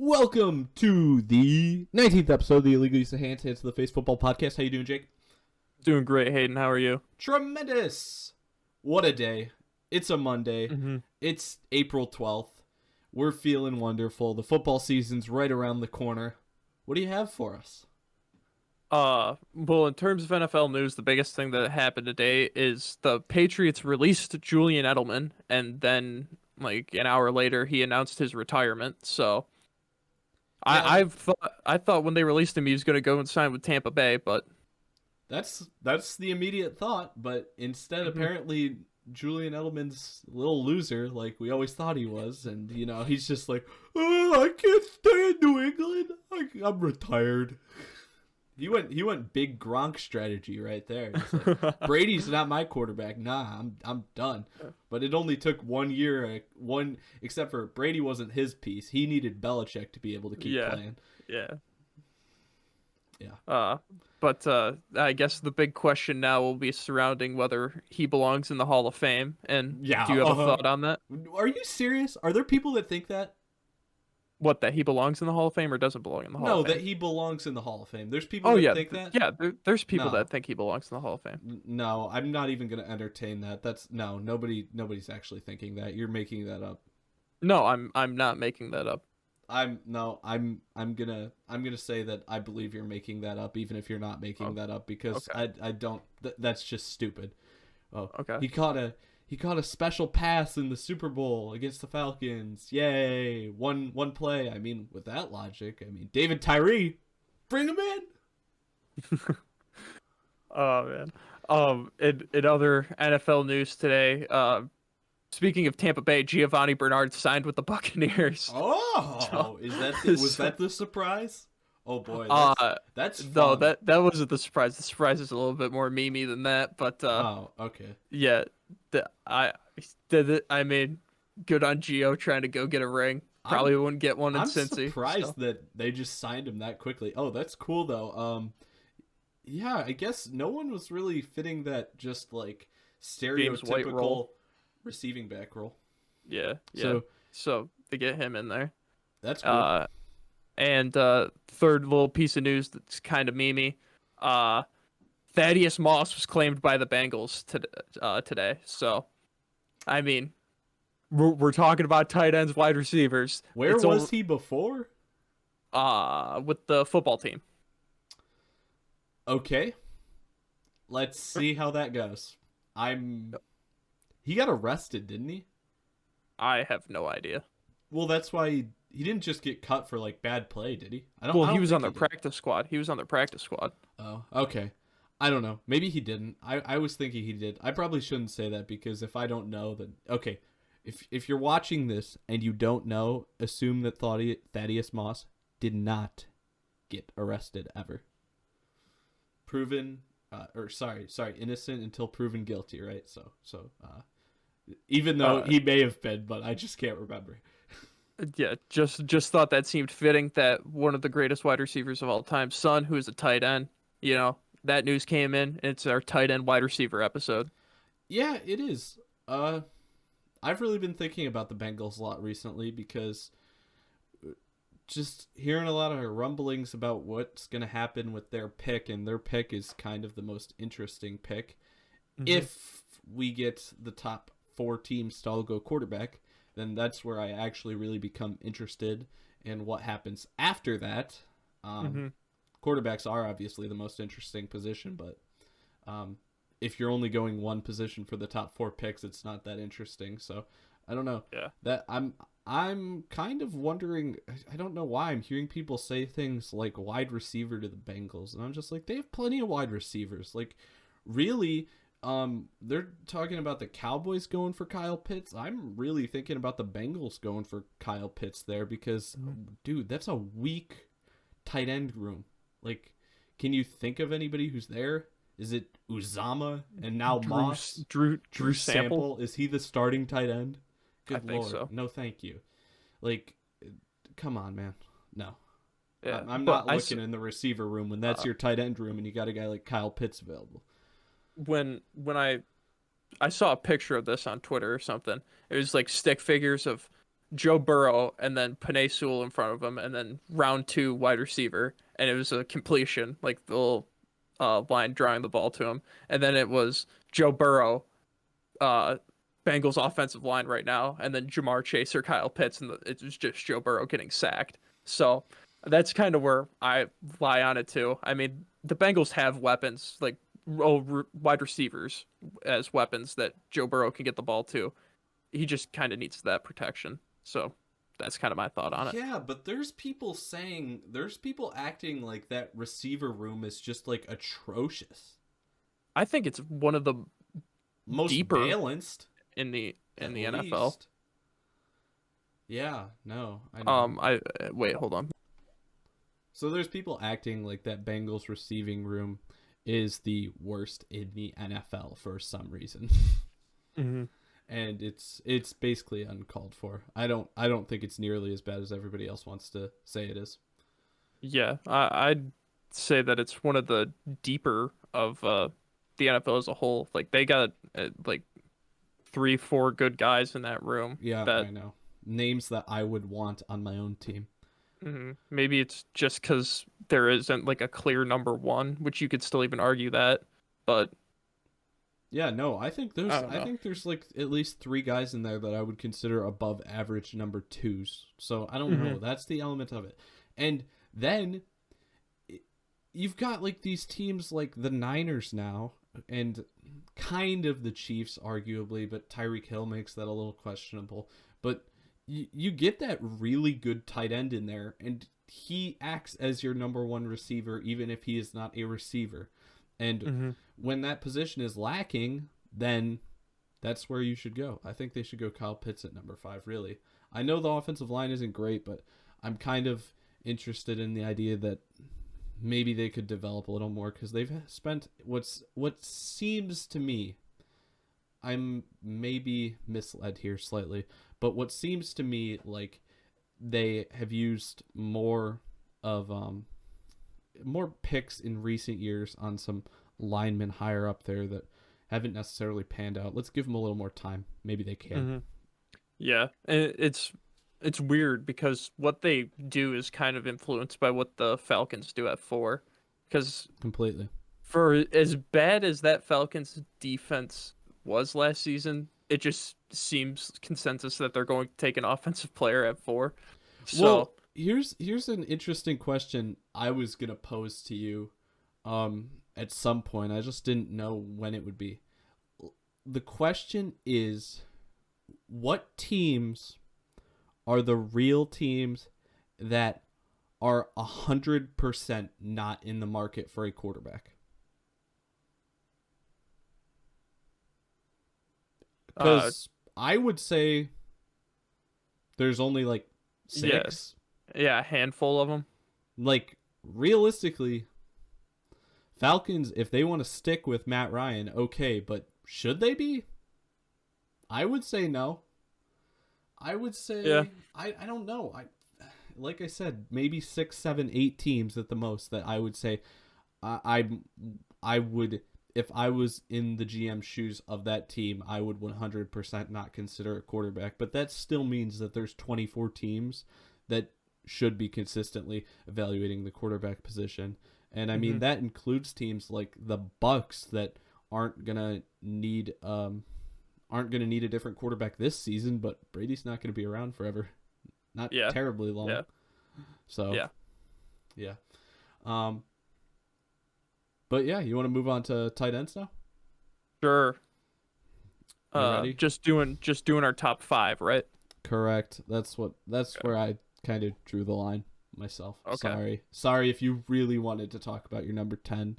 Welcome to the 19th episode of the Illegal Use of Hands to the Face Football Podcast. How you doing, Jake? Doing great, Hayden. How are you? Tremendous! What a day. It's a Monday. It's April 12th. We're feeling wonderful. The football season's right around the corner. What do you have for us? Well, in terms of NFL news, the biggest thing that happened today is the Patriots released Julian Edelman, and then, like, an hour later, he announced his retirement, so... Yeah. I thought when they released him he was going to go and sign with Tampa Bay, but That's the immediate thought, but instead, apparently, Julian Edelman's a little loser, like we always thought he was, and, he's just like, oh, I can't stay in New England. I'm retired. He went big Gronk strategy right there. He's like, Brady's not my quarterback. Nah, I'm done. But it only took 1 year. Except for Brady wasn't his piece. He needed Belichick to be able to keep playing. Yeah. Yeah. But I guess the big question now will be surrounding whether he belongs in the Hall of Fame. And do you have a thought on that? Are you serious? Are there people that think that? What, that he belongs in the Hall of Fame or doesn't belong in the Hall of Fame? No, that he belongs in the Hall of Fame. There's people that think that? Yeah, there's people that think he belongs in the Hall of Fame. No, I'm not even going to entertain that. Nobody's actually thinking that. You're making that up. No, I'm not making that up. I'm gonna say that I believe you're making that up, even if you're not making that up, because okay. I don't. That's just stupid. Oh, okay. He caught a special pass in the Super Bowl against the Falcons. Yay! One play. I mean, with that logic, David Tyree, bring him in. Oh man. In other NFL news today, speaking of Tampa Bay, Giovanni Bernard signed with the Buccaneers. Oh, was that the surprise? Oh boy, that's fun. No, that wasn't the surprise. The surprise is a little bit more memey than that, but oh, okay. Yeah, I did it. I mean, good on Gio trying to go get a ring. Probably wouldn't get one in Cincy. I'm surprised that they just signed him that quickly. Oh, that's cool though. Yeah, I guess no one was really fitting that just like stereotypical receiving back role. Yeah. So to get him in there, that's cool. And third little piece of news that's kind of memey. Thaddeus Moss was claimed by the Bengals today. So, I mean, we're talking about tight ends, wide receivers. Where was he before? With the football team. Okay. Let's see how that goes. He got arrested, didn't he? I have no idea. Well, that's why he didn't just get cut for like bad play, did he? He was on their practice squad. He was on their practice squad. Oh, okay. I don't know. Maybe he didn't. I was thinking he did. I probably shouldn't say that because if I don't know, then okay. If you're watching this and you don't know, assume that Thaddeus Moss did not get arrested ever. Innocent until proven guilty, right? So even though he may have been, but I just can't remember. Yeah, just thought that seemed fitting that one of the greatest wide receivers of all time, son, who is a tight end, that news came in. It's our tight end wide receiver episode. Yeah, it is. I've really been thinking about the Bengals a lot recently because just hearing a lot of rumblings about what's going to happen with their pick, and their pick is kind of the most interesting pick. If we get the top 4 teams to all go quarterback, then that's where I actually really become interested in what happens after that. Quarterbacks are obviously the most interesting position, but if you're only going one position for the top 4 picks, it's not that interesting. So I don't know. Yeah. That I'm kind of wondering. I don't know why I'm hearing people say things like wide receiver to the Bengals, and I'm just like, they have plenty of wide receivers. Like, really. They're talking about the Cowboys going for Kyle Pitts. I'm really thinking about the Bengals going for Kyle Pitts there because, dude, that's a weak tight end room. Like, can you think of anybody who's there? Is it Uzama and now Moss? Drew Sample? Is he the starting tight end? Good Lord. Think so. No, thank you. Like, come on, man. No. Yeah, I'm not looking in the receiver room when that's your tight end room and you got a guy like Kyle Pitts available. When I saw a picture of this on Twitter or something, it was like stick figures of Joe Burrow and then Penei Sewell in front of him, and then round two wide receiver, and it was a completion, like the little line drawing the ball to him, and then it was Joe Burrow, uh, Bengals offensive line right now, and then Jamar Chase or Kyle Pitts, and it was just Joe Burrow getting sacked. So that's kind of where I lie on it too. I mean, the Bengals have weapons like wide receivers as weapons that Joe Burrow can get the ball to. He just kind of needs that protection. So that's kind of my thought on it. Yeah, but there's people acting like that receiver room is just like atrocious. I think it's one of the Most deeper balanced in the at NFL. least. Yeah, no, I know. I wait, hold on. So there's people acting like that Bengals receiving room is the worst in the NFL for some reason. Mm-hmm. And it's basically uncalled for. I don't think it's nearly as bad as everybody else wants to say it is. Yeah, I'd say that it's one of the deeper of the NFL as a whole. Like they got like three, four good guys in that room Yeah, that I know. Names that I would want on my own team. maybe it's just because there isn't like a clear number one, which you could still even argue that, but Yeah, no, I think I there's don't I know. think there's like at least three guys in there that I would consider above average number twos. So I don't know. Hmm. That's the element of it. And then you've got like these teams like the Niners now and kind of the Chiefs arguably, but Tyreek Hill makes that a little questionable. But you get that really good tight end in there and he acts as your number one receiver even if he is not a receiver. And Hmm. when that position is lacking, then that's where you should go. I think they should go Kyle Pitts at number 5, really. I know the offensive line isn't great, but I'm kind of interested in the idea that maybe they could develop a little more because they've spent what seems to me, I'm maybe misled here slightly, but what seems to me like they have used of more picks in recent years on some linemen higher up there that haven't necessarily panned out. Let's give them a little more time. Maybe they can. Hmm. Yeah, and it's weird because what they do is kind of influenced by what the Falcons do at four. Because Completely. for as bad as that Falcons defense was last season, it just seems consensus that they're going to take an offensive player at four. So, Well, here's an interesting question I was gonna pose to you at some point. I just didn't know when it would be. The question is, what teams are the real teams that are 100% not in the market for a quarterback? uh, Because I would say there's only like yeah, 6. yeah, a handful of them. Like, realistically, Falcons, if they want to stick with Matt Ryan, okay, but should they be? I would say no. I would Yeah. say I don't know. Like I said, maybe 6, 7, 8 teams at the most that I would say I I would, if I was in the GM shoes of that team, I would 100% not consider a quarterback. But that still means that there's 24 teams that should be consistently evaluating the quarterback position. And I mean Hmm. that includes teams like the Bucks that aren't gonna need a different quarterback this season, but Brady's not gonna be around forever, not Yeah. terribly long. Yeah. So Yeah. yeah, um, but yeah, you want to move on to tight ends now? Sure. You ready? Just doing our top five, right? Correct. That's Okay. where I kind of drew the line myself. Okay. Sorry if you really wanted to talk about your number 10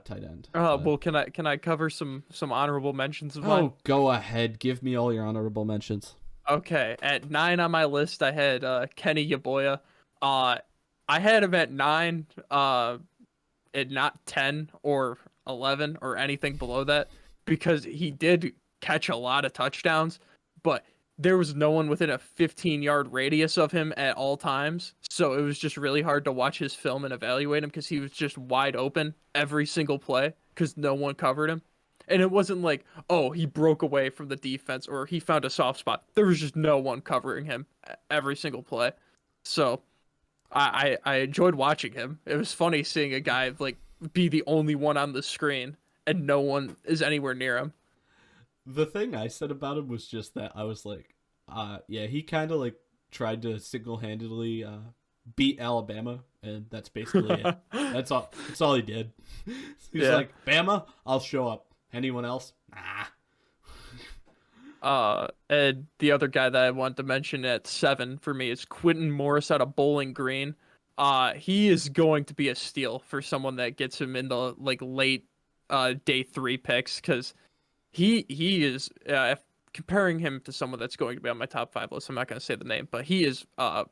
tight end, but Well, can I cover some honorable mentions of mine? oh, go ahead, give me all your honorable mentions. Okay, at 9 on my list, I had Kenny Yaboya. Uh, I had him at 9, at not 10 or 11 or anything below that because he did catch a lot of touchdowns, but there was no one within a 15-yard radius of him at all times. So it was just really hard to watch his film and evaluate him because he was just wide open every single play because no one covered him. And it wasn't like, oh, he broke away from the defense or he found a soft spot. There was just no one covering him every single play. So I enjoyed watching him. It was funny seeing a guy like be the only one on the screen and no one is anywhere near him. The thing I said about him was just that I was like, yeah, he kind of like tried to single handedly beat Alabama, and that's basically it. That's all. That's all he did. He's Yeah. like, Bama, I'll show up. Anyone else? Nah. And the other guy that I want to mention at 7 for me is Quentin Morris out of Bowling Green. He is going to be a steal for someone that gets him in the like late day 3 picks because he is if comparing him to someone that's going to be on my top 5 list. I'm not going to say the name, but he is a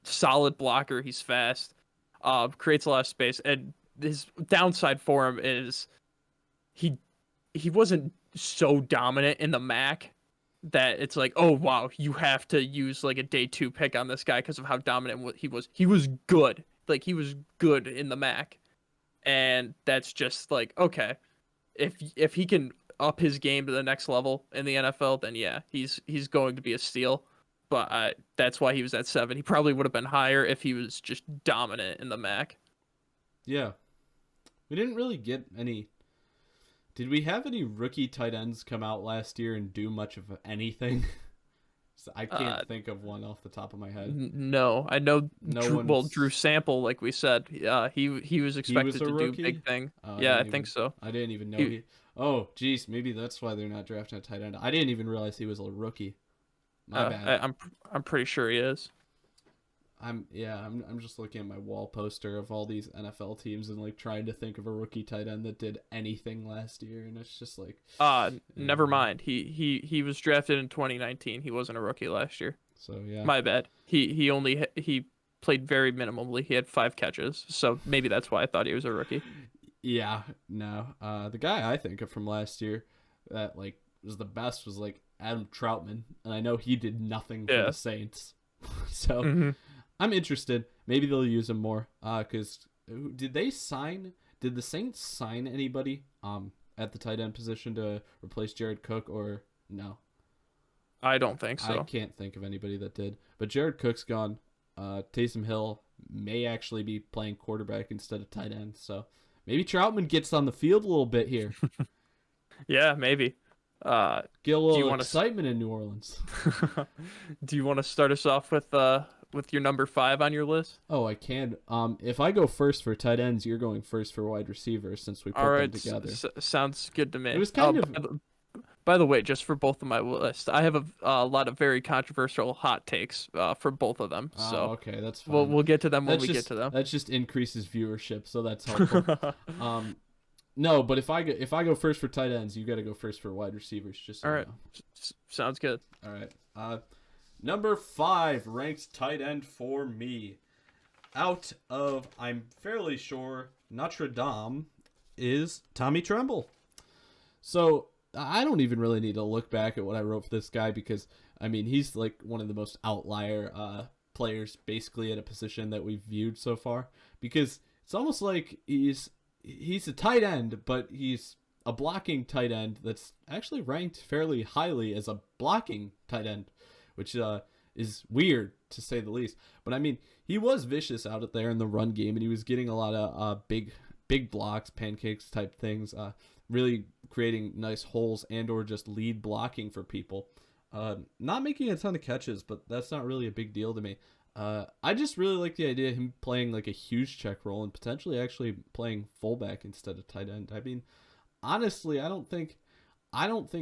solid blocker. He's fast, creates a lot of space, and his downside for him is he he wasn't so dominant in the MAC that it's like, oh wow, you have to use like a day 2 pick on this guy because of how dominant he was. He was good, like he was good in the MAC, and that's just like okay, if he can up his game to the next level in the NFL, then yeah, he's going to be a steal. But that's why he was at 7. He probably would have been higher if he was just dominant in the MAC. Yeah, we didn't really get any. Did we have any rookie tight ends come out last year and do much of anything? So I can't think of one off the top of my head. No, I know. No Well, one's. Drew Sample, like we said, he was He was expected a to do rookie. big thing. Oh, Yeah, I think so. I didn't even know He, he. Oh, geez, maybe that's why they're not drafting a tight end. I didn't even realize he was a rookie. My bad. I'm pretty sure he is. I'm just looking at my wall poster of all these NFL teams and like trying to think of a rookie tight end that did anything last year, and it's just like, Never mind. He was drafted in 2019. He wasn't a rookie last year. so yeah, My bad. He played very minimally. He had 5 catches, so maybe that's why I thought he was a rookie. yeah, no. The guy I think of from last year that like was the best was like Adam Troutman, and I know he did nothing for Yeah. the Saints, so hmm I'm interested. Maybe they'll use him more. Cause did they sign? Did the Saints sign anybody at the tight end position to replace Jared Cook or no? I don't think I so. can't think of anybody that did. But Jared Cook's gone. Taysom Hill may actually be playing quarterback instead of tight end. So maybe Troutman gets on the field a little bit here. Yeah, maybe. Get a Do you little want excitement in New Orleans. Do you want to start us off with your number 5 on your list? Oh, I can. If I go first for tight ends, you're going first for wide receivers since we put All them right, together. sounds good to me. It was kind of. By the way, just for both of my list, I have a lot of very controversial hot takes for both of them. Oh, So okay, that's we'll fine. we'll get to them when That's we just get to them. that just increases viewership, so that's helpful. No, but if I go first for tight ends, you got to go first for wide receivers. Just so All you right, know. sounds good. All right. Number 5 ranked tight end for me. Out of, I'm fairly sure, Notre Dame is Tommy Tremble. So I don't even really need to look back at what I wrote for this guy because I mean he's like one of the most outlier players basically at a position that we've viewed so far because it's almost like he's a tight end, but he's a blocking tight end that's actually ranked fairly highly as a blocking tight end, which is weird to say the least. But I mean, he was vicious out there in the run game, and he was getting a lot of big blocks, pancakes type things, really creating nice holes and or just lead blocking for people. Not making a ton of catches, but that's not really a big deal to me. I just really like the idea of him playing like a huge check role and potentially actually playing fullback instead of tight end. I mean, honestly, I don't think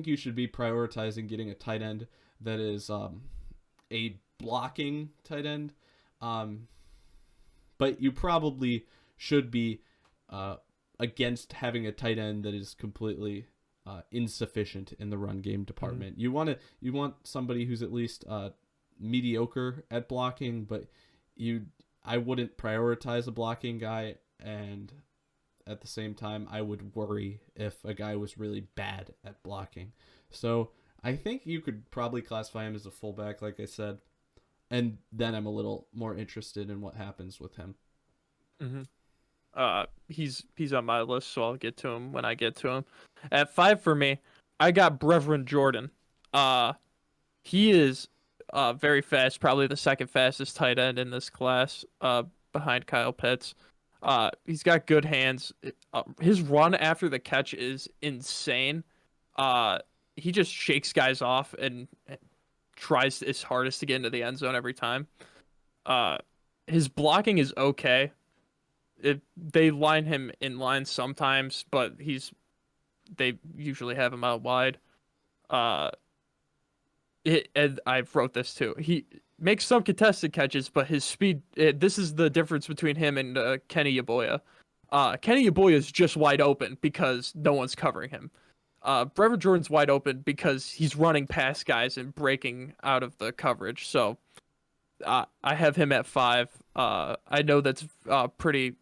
you should be prioritizing getting a tight end that is a blocking tight end. But you probably should be against having a tight end that is completely insufficient in the run game department. Mm-hmm. You want somebody who's at least mediocre at blocking, but I wouldn't prioritize a blocking guy, and at the same time I would worry if a guy was really bad at blocking. So I think you could probably classify him as a fullback, like I said, and then I'm a little more interested in what happens with him. Mm-hmm. He's on my list, so I'll get to him when I get to him. At 5 for me, I got Brevin Jordan. Uh, he is very fast, probably the second fastest tight end in this class, behind Kyle Pitts. He's got good hands. His run after the catch is insane. Uh, he just shakes guys off and tries his hardest to get into the end zone every time. Uh, his blocking is okay. They line him in line sometimes, but they usually have him out wide. Uh, and I wrote this too. He makes some contested catches, but his speed. This is the difference between him and Kenny Yaboya. Kenny Yaboya is just wide open because no one's covering him. Brevin Jordan's wide open because he's running past guys and breaking out of the coverage. So I have him at 5. I know that's pretty.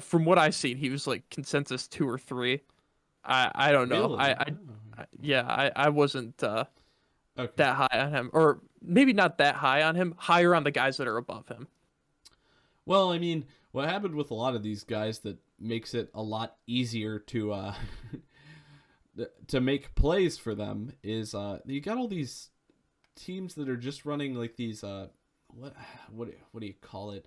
From what I've seen, he was like consensus 2 or 3. I don't know. Really? Yeah, I wasn't Okay. that high on him, or maybe not that high on him. Higher on the guys that are above him. Well, I mean, what happened with a lot of these guys that makes it a lot easier to to make plays for them is you got all these teams that are just running like these what do you call it?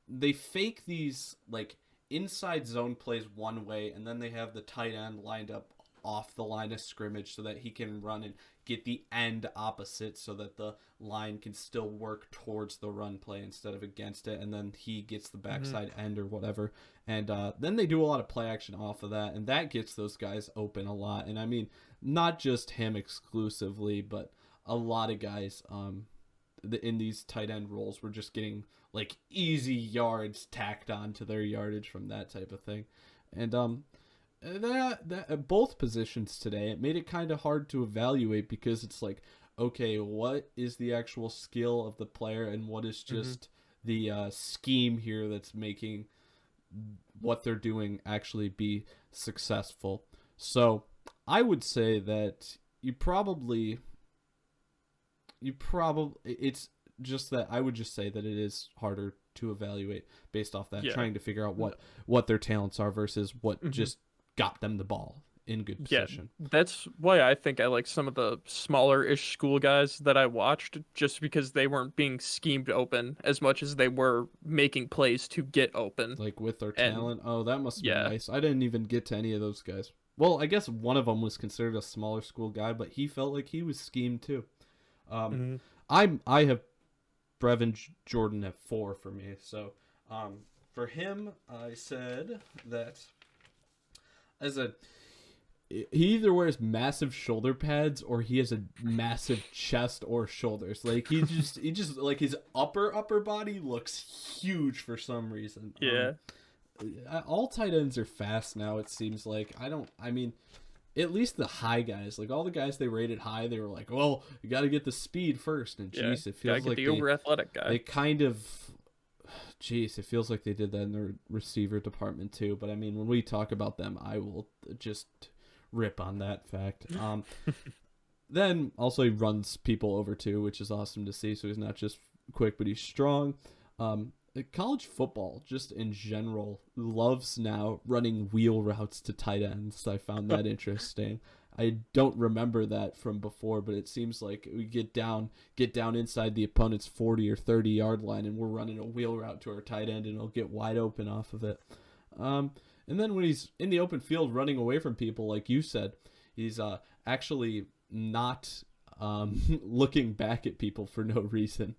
They fake these like inside zone plays one way, and then they have the tight end lined up off the line of scrimmage so that he can run and get the end opposite so that the line can still work towards the run play instead of against it, and then he gets the backside end or whatever. And then they do a lot of play action off of that, and that gets those guys open a lot. And I mean, not just him exclusively, but a lot of guys in these tight end roles were just getting like easy yards tacked on to their yardage from that type of thing. And that at both positions today, it made it kind of hard to evaluate because it's like, okay, what is the actual skill of the player and what is just the scheme here that's making what they're doing actually be successful. So I would say that it's just that I would just say that it is harder to evaluate based off that, trying to figure out what their talents are versus what just got them the ball in good position. Yeah, that's why I think I like some of the smaller-ish school guys that I watched, just because they weren't being schemed open as much as they were making plays to get open. Like with their And talent. Oh, that must have been nice. I didn't even get to any of those guys. Well, I guess one of them was considered a smaller school guy, but he felt like he was schemed too. I have Brevin Jordan at 4 for me. So for him, I said that he either wears massive shoulder pads or he has a massive chest or shoulders. Like he just like his upper body looks huge for some reason. yeah, All tight ends are fast now, it seems like. I mean, at least the high guys, like all the guys they rated high, they were like, well, you got to get the speed first. And geez, it feels like the uber athletic guy. they kind of, geez, it feels like they did that in the receiver department too. But I mean, when we talk about them, I will just rip on that fact. Then also he runs people over too, which is awesome to see. So he's not just quick, but he's strong. College football, just in general, loves now running wheel routes to tight ends. I found that interesting. I don't remember that from before, but it seems like we get down inside the opponent's 40 or 30 yard line, and we're running a wheel route to our tight end, and it'll get wide open off of it. And then when he's in the open field running away from people, like you said, he's actually not looking back at people for no reason,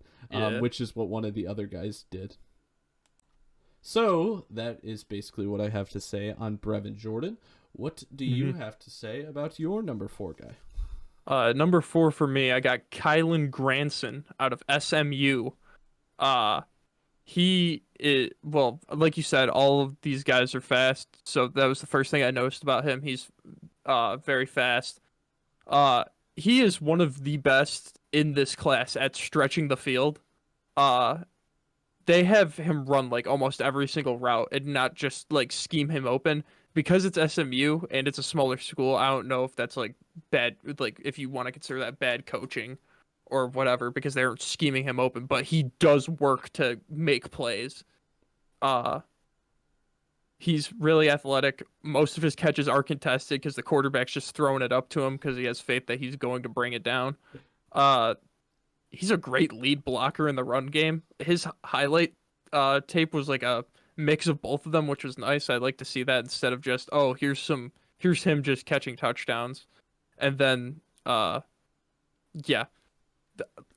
which is what one of the other guys did. So that is basically what I have to say on Brevin Jordan. What do you have to say about your number 4 guy? Number 4 for me, I got Kylan Granson out of SMU. He is, well, like you said, all of these guys are fast, so that was the first thing I noticed about him. He's very fast. He is one of the best in this class at stretching the field. They have him run like almost every single route and not just like scheme him open. Because it's SMU and it's a smaller school, I don't know if that's like bad, like if you want to consider that bad coaching or whatever, because they're scheming him open, but he does work to make plays. He's really athletic. Most of his catches are contested because the quarterback's just throwing it up to him because he has faith that he's going to bring it down. Uh, he's a great lead blocker in the run game. His highlight tape was like a mix of both of them, which was nice. I'd like to see that instead of just, oh, here's him just catching touchdowns. And then yeah.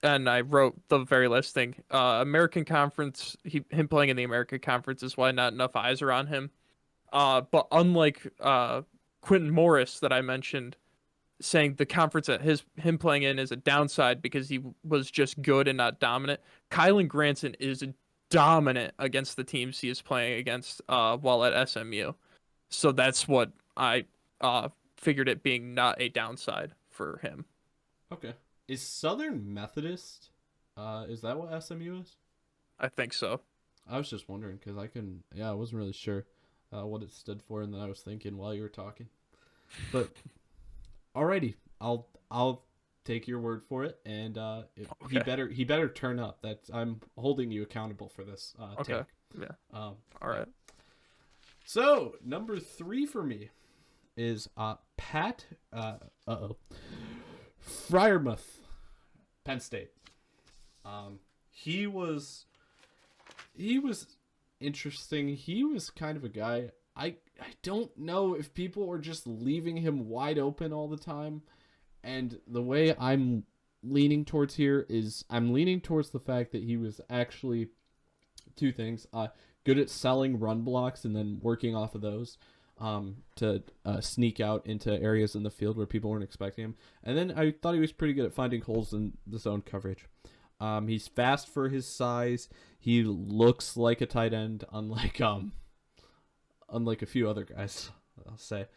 And I wrote the very last thing. American Conference, him playing in the American Conference is why not enough eyes are on him. But unlike Quentin Morris that I mentioned, saying the conference that him playing in is a downside because he was just good and not dominant. Kylan Granson is dominant against the teams he is playing against while at SMU. So that's what I figured it being not a downside for him. Okay. Is Southern Methodist? Is that what SMU is? I think so. I was just wondering because I wasn't really sure what it stood for, and then I was thinking while you were talking. But alrighty, I'll take your word for it, and Okay. he better turn up. I'm holding you accountable for this. Okay. Take. Yeah. All All right. So number 3 for me is Pat. Fryermuth, Penn State. He was interesting. He was kind of a guy. I don't know if people were just leaving him wide open all the time. And the way I'm leaning towards here is I'm leaning towards the fact that he was actually two things. Good at selling run blocks and then working off of those to sneak out into areas in the field where people weren't expecting him. And then I thought he was pretty good at finding holes in the zone coverage. He's fast for his size. He looks like a tight end, unlike a few other guys, I'll say.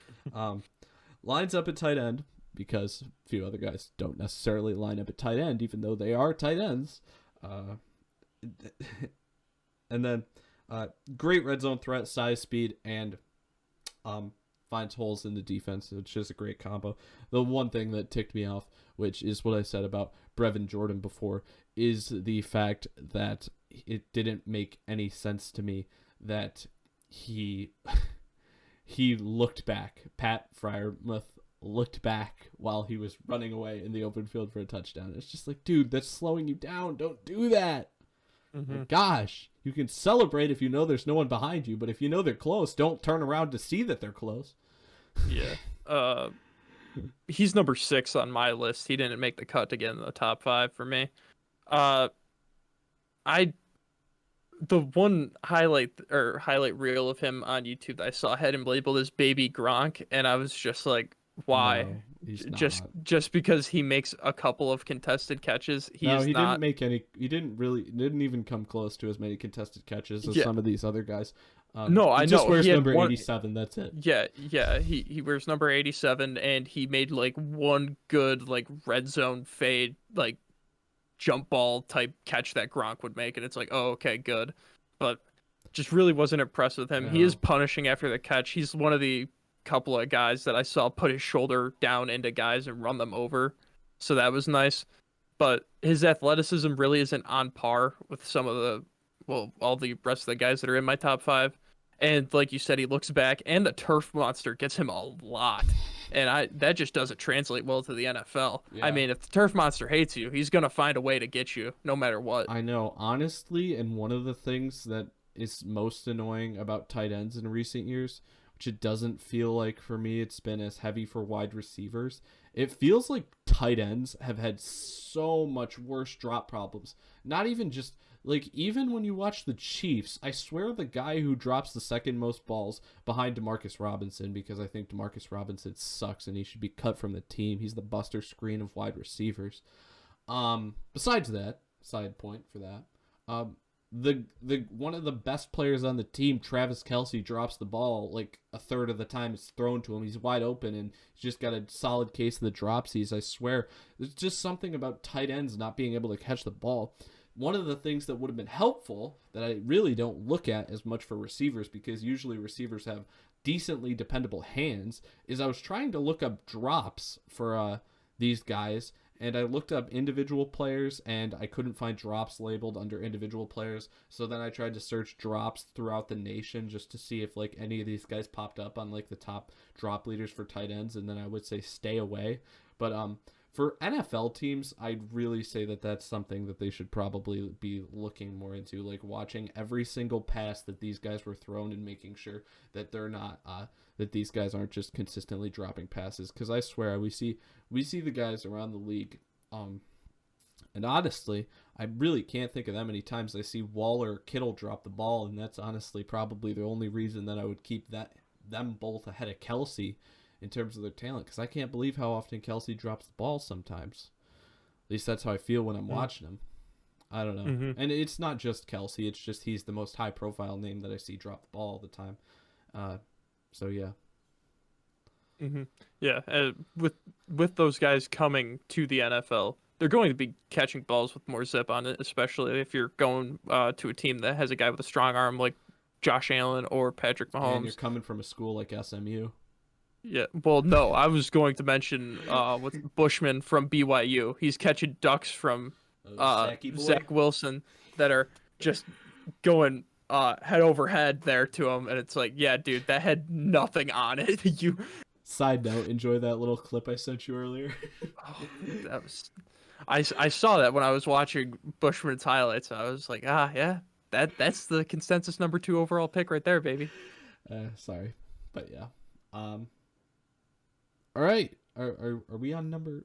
Lines up at tight end because a few other guys don't necessarily line up at tight end, even though they are tight ends. And then great red zone threat, size, speed, and finds holes in the defense. It's just a great combo. The one thing that ticked me off, which is what I said about Brevin Jordan before, is the fact that it didn't make any sense to me that he looked back. Pat Fryermuth looked back while he was running away in the open field for a touchdown. It's just like, dude, that's slowing you down. Don't do that. Mm-hmm. Like, gosh, you can celebrate if you know there's no one behind you, but if you know they're close, don't turn around to see that they're close. Yeah. He's number 6 on my list. He didn't make the cut to get in the top 5 for me. The one highlight reel of him on YouTube that I saw had him labeled as Baby Gronk, and I was just like, why? No, he's Just not. just because he makes a couple of contested catches, he No, is he didn't not. make any. He didn't even come close to as many contested catches as Yeah, some of these other guys. no, He I just know wears he had number one. 87. That's it. Yeah. He wears number 87, and he made like one good like red zone fade like jump ball type catch that Gronk would make, and it's like, oh, okay, good. But just really wasn't impressed with him. He is No. punishing after the catch. He's one of the couple of guys that I saw put his shoulder down into guys and run them over. So that was nice. But his athleticism really isn't on par with some of all the rest of the guys that are in my top 5. And like you said, he looks back, and the turf monster gets him a lot. And that just doesn't translate well to the NFL. I Yeah. mean, if the turf monster hates you, he's gonna find a way to get you, no matter what. I know, honestly, and one of the things that is most annoying about tight ends in recent years, which it doesn't feel like for me, it's been as heavy for wide receivers. It feels like tight ends have had so much worse drop problems. Not even just like even when you watch the Chiefs, I swear the guy who drops the second most balls behind Demarcus Robinson, because I think Demarcus Robinson sucks and he should be cut from the team. He's the buster screen of wide receivers. Besides that, side point for that. The one of the best players on the team, Travis Kelce, drops the ball like a third of the time it's thrown to him. He's wide open and he's just got a solid case of the dropsies. I swear, there's just something about tight ends not being able to catch the ball. One of the things that would have been helpful that I really don't look at as much for receivers, because usually receivers have decently dependable hands, is I was trying to look up drops for these guys, and I looked up individual players, and I couldn't find drops labeled under individual players. So then I tried to search drops throughout the nation just to see if like any of these guys popped up on like the top drop leaders for tight ends, and then I would say stay away. But for NFL teams, I'd really say that that's something that they should probably be looking more into, like watching every single pass that these guys were thrown and making sure that they're not that these guys aren't just consistently dropping passes. Because I swear we see the guys around the league, and honestly, I really can't think of that many times I see Waller or Kittle drop the ball, and that's honestly probably the only reason that I would keep them both ahead of Kelsey in terms of their talent, because I can't believe how often Kelsey drops the ball sometimes. At least that's how I feel when I'm watching him. I don't know. Mm-hmm. And it's not just Kelsey. It's just he's the most high-profile name that I see drop the ball all the time. So, yeah. Mm-hmm. Yeah, with those guys coming to the NFL, they're going to be catching balls with more zip on it, especially if you're going to a team that has a guy with a strong arm like Josh Allen or Patrick Mahomes. And you're coming from a school like SMU. Yeah, well, no, I was going to mention with Bushman from BYU. He's catching ducks from Zach Wilson that are just going head over head there to him, and it's like, yeah, dude, that had nothing on it. You. Side note, enjoy that little clip I sent you earlier. Oh, that was. I saw that when I was watching Bushman's highlights. I was like, yeah, that's the consensus number 2 overall pick right there, baby. Sorry, but yeah. All right. Are we on number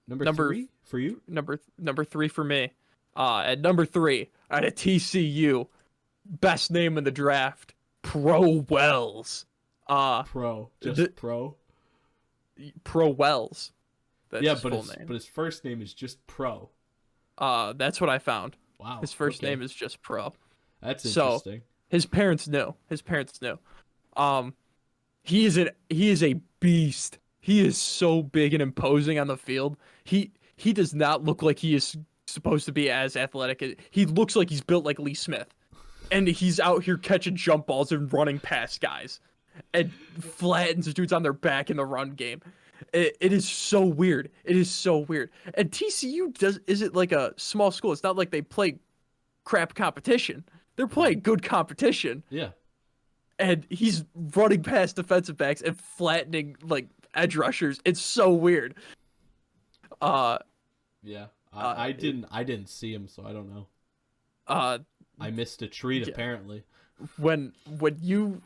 3 for you? Number 3 for me. At number 3, at a TCU, best name in the draft, Pro Wells. Pro Wells. That's yeah, his full name. But his first name is just Pro. That's what I found. Wow. His first name is just Pro. That's interesting. So, his parents knew. He is a beast. He is so big and imposing on the field. He does not look like he is supposed to be as athletic. He looks like he's built like Lee Smith. And he's out here catching jump balls and running past guys. And flattens dudes on their back in the run game. It is so weird. It is so weird. And TCU isn't like a small school. It's not like they play crap competition. They're playing good competition. Yeah. And he's running past defensive backs and flattening like edge rushers. It's so weird. Yeah. I didn't see him, so I don't know. I missed a treat apparently. When you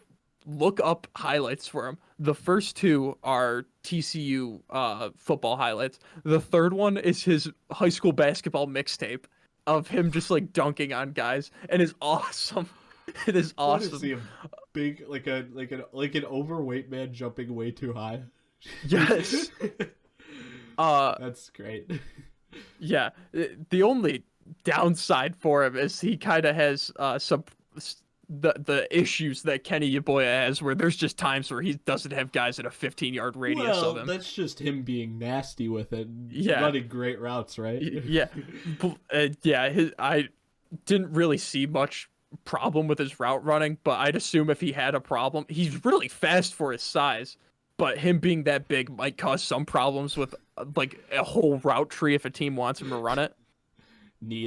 look up highlights for him, the first 2 are TCU football highlights. The third one is his high school basketball mixtape of him just like dunking on guys, and it's awesome. It is awesome. I want to see a big like an overweight man jumping way too high. Yes. That's great. Yeah. The only downside for him is he kind of has some the issues that Kenny Yaboya has, where there's just times where he doesn't have guys at a 15-yard radius of him. That's just him being nasty with it. Yeah. Running great routes, right? Yeah. I didn't really see much problem with his route running, but I'd assume if he had a problem, he's really fast for his size, but him being that big might cause some problems with like a whole route tree if a team wants him to run it.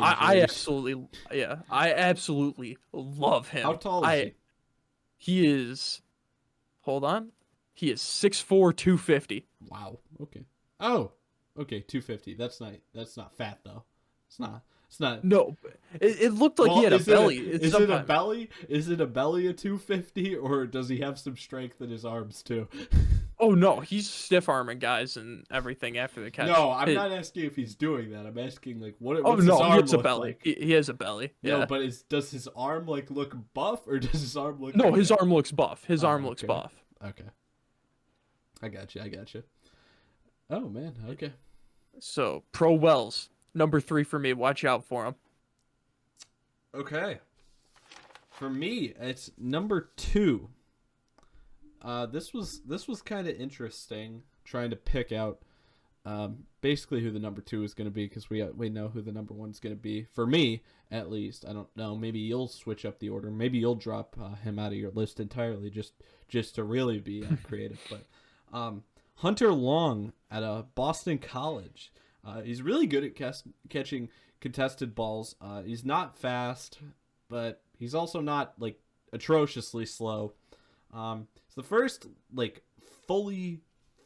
I absolutely love him. How tall is he? He is, hold on, he is 6'4", 250. Wow. Okay. Oh, okay, 250. That's not fat though. It's not. No, it looked like he had a belly. Is it a belly? Is it a belly of 250, or does he have some strength in his arms too? Oh no, he's stiff arming guys and everything after the catch. No, I'm not asking if he's doing that. I'm asking like what's oh his no, arm he has a look belly. like? He has a belly. Yeah. No, but does his arm like look buff, or does his arm look? No, like his arm looks buff. His arm looks buff. Okay. I got you. Oh man. Okay. So Pro Wells, number 3 for me. Watch out for him. Okay. For me, it's number 2. This was kind of interesting trying to pick out basically who the number 2 is going to be, because we know who the number 1 is going to be. For me, at least. I don't know. Maybe you'll switch up the order. Maybe you'll drop him out of your list entirely just to really be creative. But Hunter Long at Boston College. He's really good at catching contested balls. He's not fast, but he's also not like atrociously slow. It's the first like fully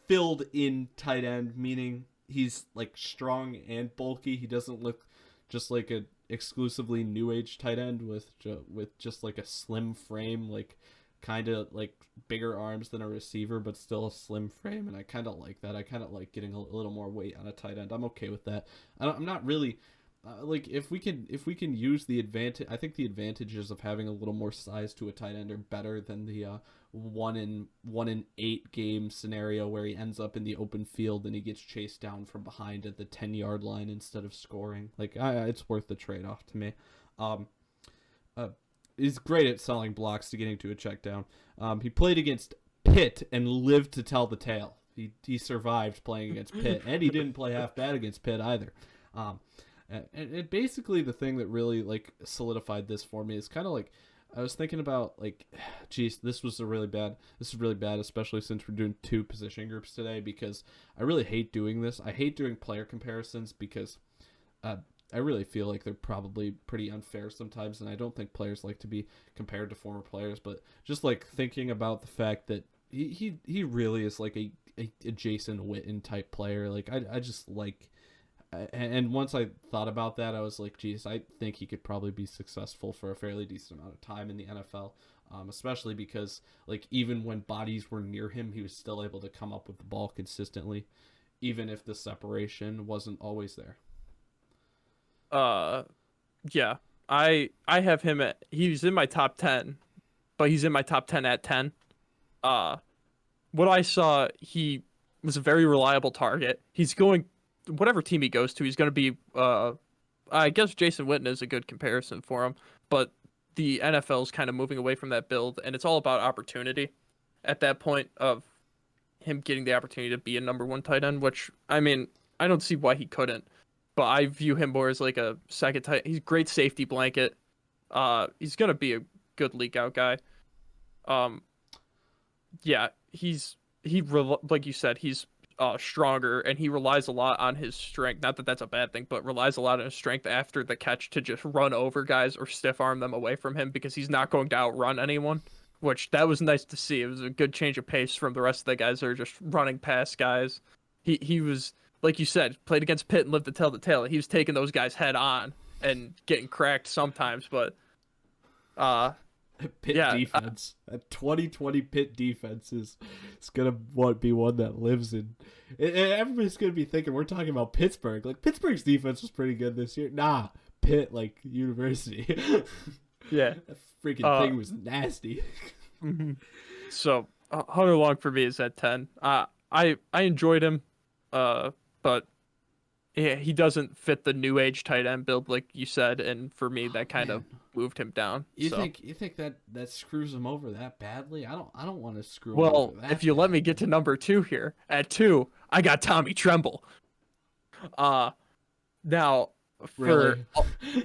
filled in tight end, meaning he's like strong and bulky. He doesn't look just like a exclusively new age tight end with just like a slim frame, like kind of like bigger arms than a receiver, but still a slim frame. And I kind of like that. I kind of like getting a little more weight on a tight end. I'm okay with that. I'm not really like if we can use the advantage. I think the advantages of having a little more size to a tight end are better than the 1 in 8 game scenario where he ends up in the open field and he gets chased down from behind at the 10-yard line instead of scoring. Like it's worth the trade off to me. Um, he's great at selling blocks to getting to a check down. He played against Pitt and lived to tell the tale. He survived playing against Pitt, and he didn't play half bad against Pitt either. And basically the thing that really like solidified this for me is kind of like I was thinking about like, geez, this is really bad, especially since we're doing 2 position groups today, because I really hate doing this. I hate doing player comparisons because I really feel like they're probably pretty unfair sometimes, and I don't think players like to be compared to former players. But just like thinking about the fact that he really is like a Jason Witten type player. Like I just like. And once I thought about that, I was like, geez, I think he could probably be successful for a fairly decent amount of time in the NFL, especially because, like, even when bodies were near him, he was still able to come up with the ball consistently, even if the separation wasn't always there. Yeah. I have him at he's in my top 10, but he's in my top 10 at 10. Uh what I saw, he was a very reliable target. He's going whatever team he goes to, he's going to be I guess Jason Witten is a good comparison for him, but the NFL is kind of moving away from that build, and it's all about opportunity at that point of him getting the opportunity to be a number 1 tight end, which I mean, I don't see why he couldn't, but I view him more as like a second tight. He's a great safety blanket. He's going to be a good leak out guy. Um yeah, like you said, he's stronger, and he relies a lot on his strength. Not that that's a bad thing, but relies a lot on his strength after the catch to just run over guys or stiff arm them away from him, because he's not going to outrun anyone. Which that was nice to see. It was a good change of pace from the rest of the guys that are just running past guys. He was, like you said, played against Pitt and lived to tell the tale. He was taking those guys head on and getting cracked sometimes, but Pitt yeah, defense. That 2020 Pitt defense is going to be one that lives in. Everybody's going to be thinking we're talking about Pittsburgh. Like, Pittsburgh's defense was pretty good this year. Nah, Pitt, like, university. yeah, That freaking thing was nasty. Mm-hmm. So, Hunter Long for me is at 10. I enjoyed him, but yeah, he doesn't fit the new age tight end build like you said, and for me that kind of moved him down. You think that screws him over that badly? I don't want to screw him Well, over that. if you let me get to number 2 here, at 2, I got Tommy Tremble. Now for really?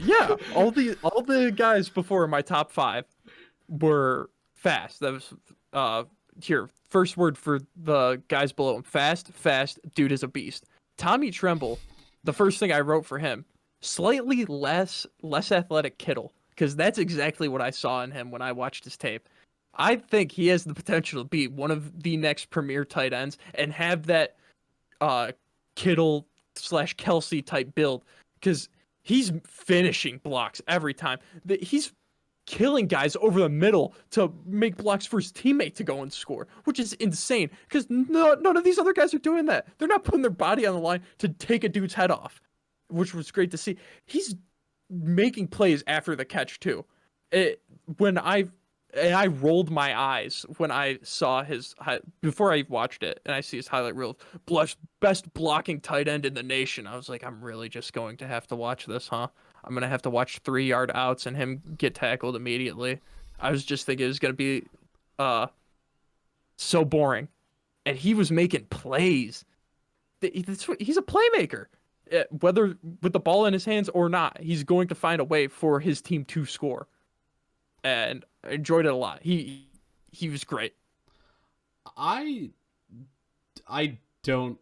Yeah, all the guys before my top 5 were fast. That was here, first word for the guys below him: fast, dude is a beast. Tommy Tremble, the first thing I wrote for him, slightly less athletic Kittle, because that's exactly what I saw in him when I watched his tape. I think he has the potential to be one of the next premier tight ends and have that Kittle / Kelsey type build, because he's finishing blocks every time. He's killing guys over the middle to make blocks for his teammate to go and score, which is insane, because none of these other guys are doing that. They're not putting their body on the line to take a dude's head off, which was great to see. He's making plays after the catch too. I rolled my eyes when I saw before I watched it, and I see his highlight reel, best blocking tight end in the nation. I was like, I'm really just going to have to watch this, huh? I'm gonna have to watch 3-yard outs and him get tackled immediately. I was just thinking it was gonna be so boring, and he was making plays. He's a playmaker. Whether with the ball in his hands or not, he's going to find a way for his team to score. And I enjoyed it a lot. He was great. I don't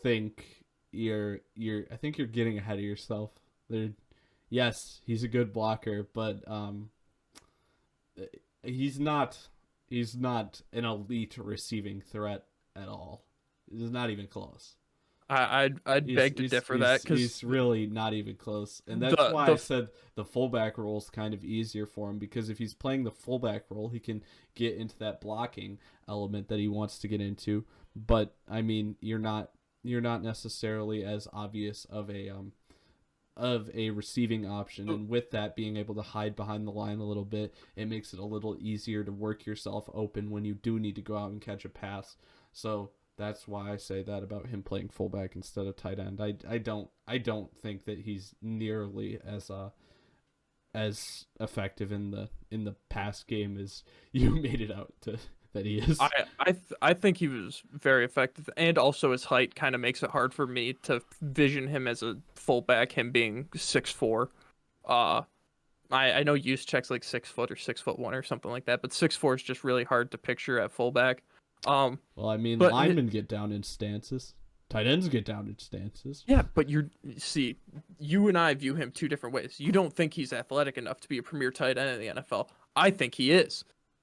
think I think you're getting ahead of yourself. There, yes, he's a good blocker, but he's not an elite receiving threat at all. It's not even close. I'd beg to differ that because He's really not even close, and that's the why I the said the fullback role is kind of easier for him, because if he's playing the fullback role, he can get into that blocking element that he wants to get into. But I mean, you're not necessarily as obvious of a receiving option, and with that being able to hide behind the line a little bit, it makes it a little easier to work yourself open when you do need to go out and catch a pass. So that's why I say that about him playing fullback instead of tight end. I don't think that he's nearly as effective in the pass game as you made it out to that he is. I think he was very effective, and also his height kind of makes it hard for me to vision him as a fullback. Him being 6'4". I know use checks like 6 foot or 6'1" or something like that, but 6'4" is just really hard to picture at fullback. Well, I mean, but linemen get down in stances. Tight ends get down in stances. Yeah, but see, you and I view him two different ways. You don't think he's athletic enough to be a premier tight end in the NFL. I think he is.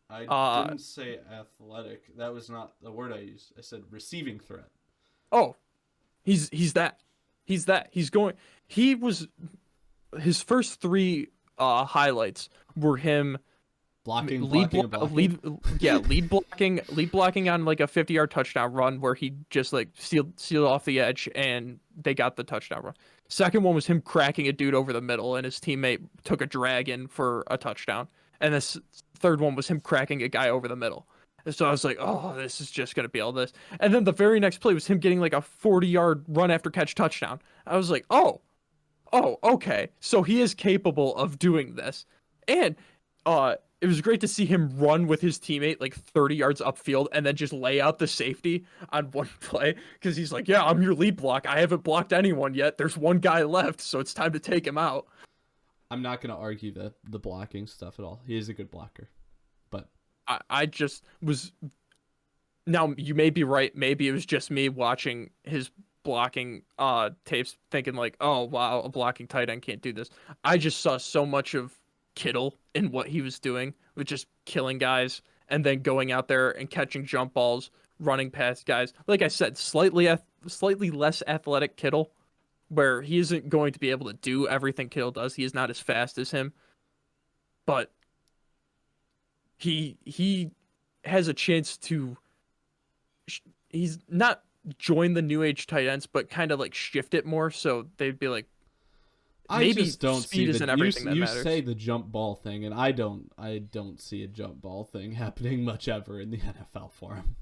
I didn't say athletic. That was not the word I used. I said receiving threat. Oh, he's that. He's that. He was his first three highlights were him lead blocking on like a 50-yard touchdown run where he just like sealed off the edge and they got the touchdown run. Second one was him cracking a dude over the middle and his teammate took a drag in for a touchdown. And this third one was him cracking a guy over the middle. And so I was like, oh, this is just gonna be all this. And then the very next play was him getting like a 40-yard run after catch touchdown. I was like, oh, okay, so he is capable of doing this. And it was great to see him run with his teammate like 30 yards upfield and then just lay out the safety on one play because he's like, yeah, I'm your lead block. I haven't blocked anyone yet. There's one guy left, so it's time to take him out. I'm not going to argue the blocking stuff at all. He is a good blocker. But I just was... Now, you may be right. Maybe it was just me watching his blocking tapes thinking like, oh, wow, a blocking tight end can't do this. I just saw so much of Kittle in what he was doing with just killing guys and then going out there and catching jump balls, running past guys. Like I said, slightly less athletic Kittle, where he isn't going to be able to do everything Kittle does. He is not as fast as him, but he has a chance to. He's not join the new age tight ends, but kind of like shift it more. So they'd be like, I just don't see isn't everything that you matters. say the jump ball thing, and I don't see a jump ball thing happening much ever in the NFL for him.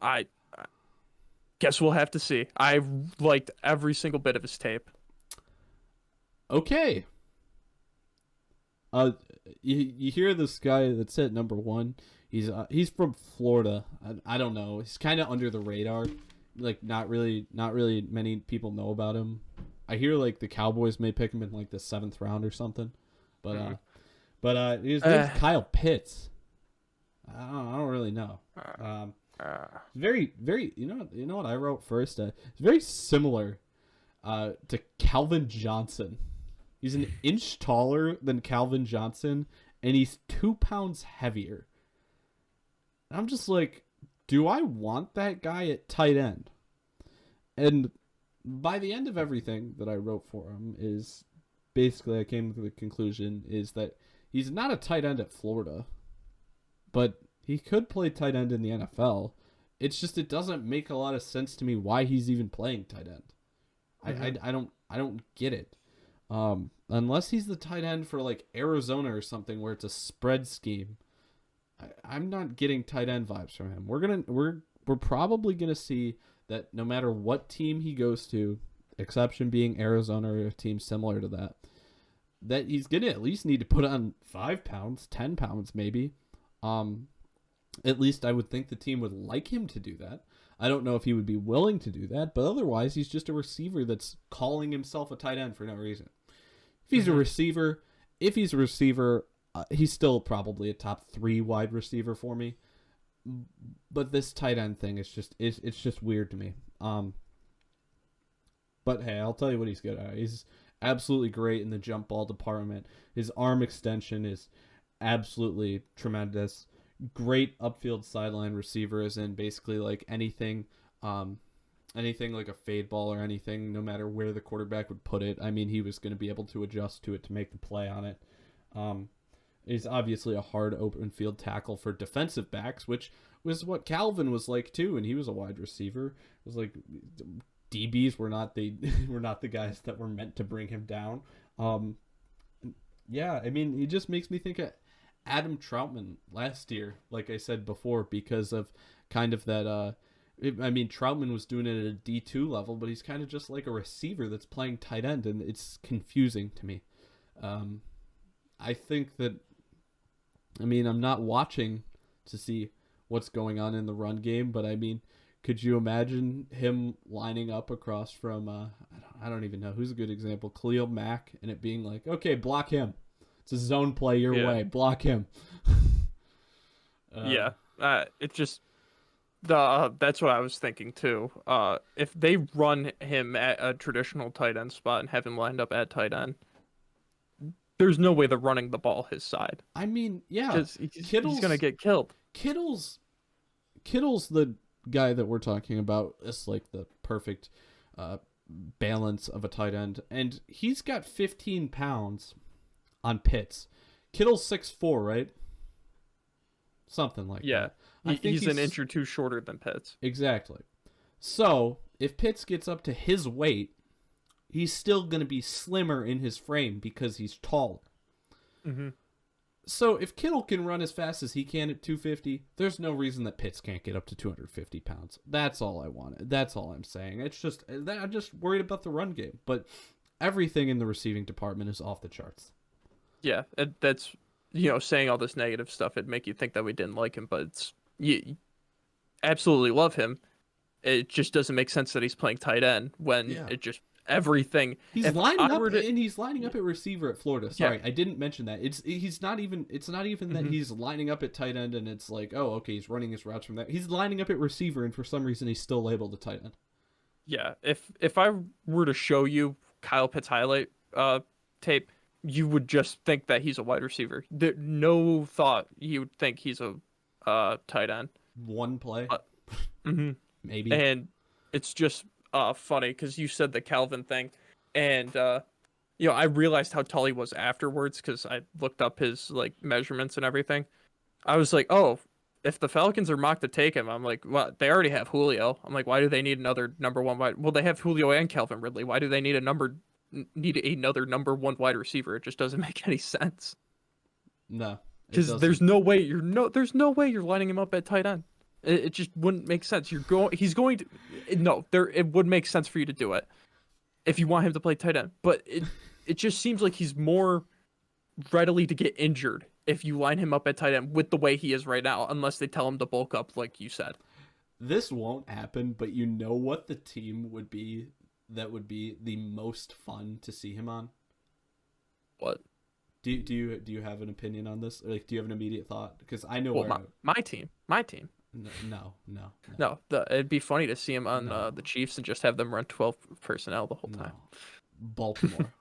I guess we'll have to see. I liked every single bit of his tape. Okay. You hear this guy that's at number 1? He's from Florida. I don't know. He's kind of under the radar. Like not really many people know about him. I hear like the Cowboys may pick him in like the 7th round or something, but his name's Kyle Pitts. I don't really know. Very you know what I wrote first. It's very similar to Calvin Johnson. He's an inch taller than Calvin Johnson, and he's 2 pounds heavier. I'm just like, do I want that guy at tight end? And by the end of everything that I wrote for him is basically I came to the conclusion is that he's not a tight end at Florida, but he could play tight end in the NFL. It's just it doesn't make a lot of sense to me why he's even playing tight end. Mm-hmm. I don't get it. Unless he's the tight end for like Arizona or something where it's a spread scheme. I'm not getting tight end vibes from him. We're probably gonna see that no matter what team he goes to, exception being Arizona or a team similar to that he's gonna at least need to put on 5 pounds, 10 pounds maybe. At least I would think the team would like him to do that. I don't know if he would be willing to do that, but otherwise he's just a receiver that's calling himself a tight end for no reason. If he's a receiver, he's still probably a top 3 wide receiver for me. But this tight end thing is just it's just weird to me. But hey, I'll tell you what he's good at. He's absolutely great in the jump ball department. His arm extension is absolutely tremendous. Great upfield sideline receiver, as in basically like anything, anything like a fade ball or anything, no matter where the quarterback would put it. I mean, he was going to be able to adjust to it to make the play on it. He's obviously a hard open field tackle for defensive backs, which was what Calvin was like too, and he was a wide receiver. It was like DBs were not the were not the guys that were meant to bring him down. Yeah, I mean, he just makes me think of Adam Troutman last year, like I said before, because of kind of that. I mean, Troutman was doing it at a D2 level, but he's kind of just like a receiver that's playing tight end, and it's confusing to me. I think that, I mean, I'm not watching to see what's going on in the run game, but I mean, could you imagine him lining up across from, I don't even know, who's a good example, Khalil Mack, and it being like, okay, block him. It's a zone play your way. Block him. It just, that's what I was thinking too. If they run him at a traditional tight end spot and have him lined up at tight end, there's no way they're running the ball his side. I mean, yeah, because he's gonna get killed. Kittle's the guy that we're talking about. It's like the perfect balance of a tight end, and he's got 15 pounds on Pitts. Kittle's 6'4", right? Something like that. I think he's an inch or two shorter than Pitts. Exactly. So if Pitts gets up to his weight, he's still going to be slimmer in his frame because he's taller. Mm-hmm. So if Kittle can run as fast as he can at 250, there's no reason that Pitts can't get up to 250 pounds. That's all I wanted. That's all I'm saying. It's just, I'm just worried about the run game. But everything in the receiving department is off the charts. Yeah, that's, saying all this negative stuff, it'd make you think that we didn't like him, but you absolutely love him. It just doesn't make sense that he's playing tight end when it just everything. He's lining up, and he's lining up at receiver at Florida. Sorry, I didn't mention that. It's not even that he's lining up at tight end and it's like, oh, okay, he's running his routes from that. He's lining up at receiver, and for some reason he's still labeled a tight end. Yeah, if I were to show you Kyle Pitts highlight tape, you would just think that he's a wide receiver. No thought you would think he's a tight end. One play, maybe. And it's just funny because you said the Calvin thing, and I realized how tall he was afterwards because I looked up his like measurements and everything. I was like, oh, if the Falcons are mocked to take him, I'm like, well, they already have Julio. I'm like, why do they need another number one wide? Well, they have Julio and Calvin Ridley. Why do they need another number one wide receiver? It just doesn't make any sense. No, because there's no way you're lining him up at tight end. It just wouldn't make sense. It would make sense for you to do it if you want him to play tight end, but it just seems like he's more readily to get injured if you line him up at tight end with the way he is right now, unless they tell him to bulk up like you said. This won't happen, but you know what the team would be that would be the most fun to see him on? What? Do you have an opinion on this? Like, do you have an immediate thought? Because I know my team. No. It'd be funny to see him on the Chiefs and just have them run 12 personnel the whole time. Baltimore.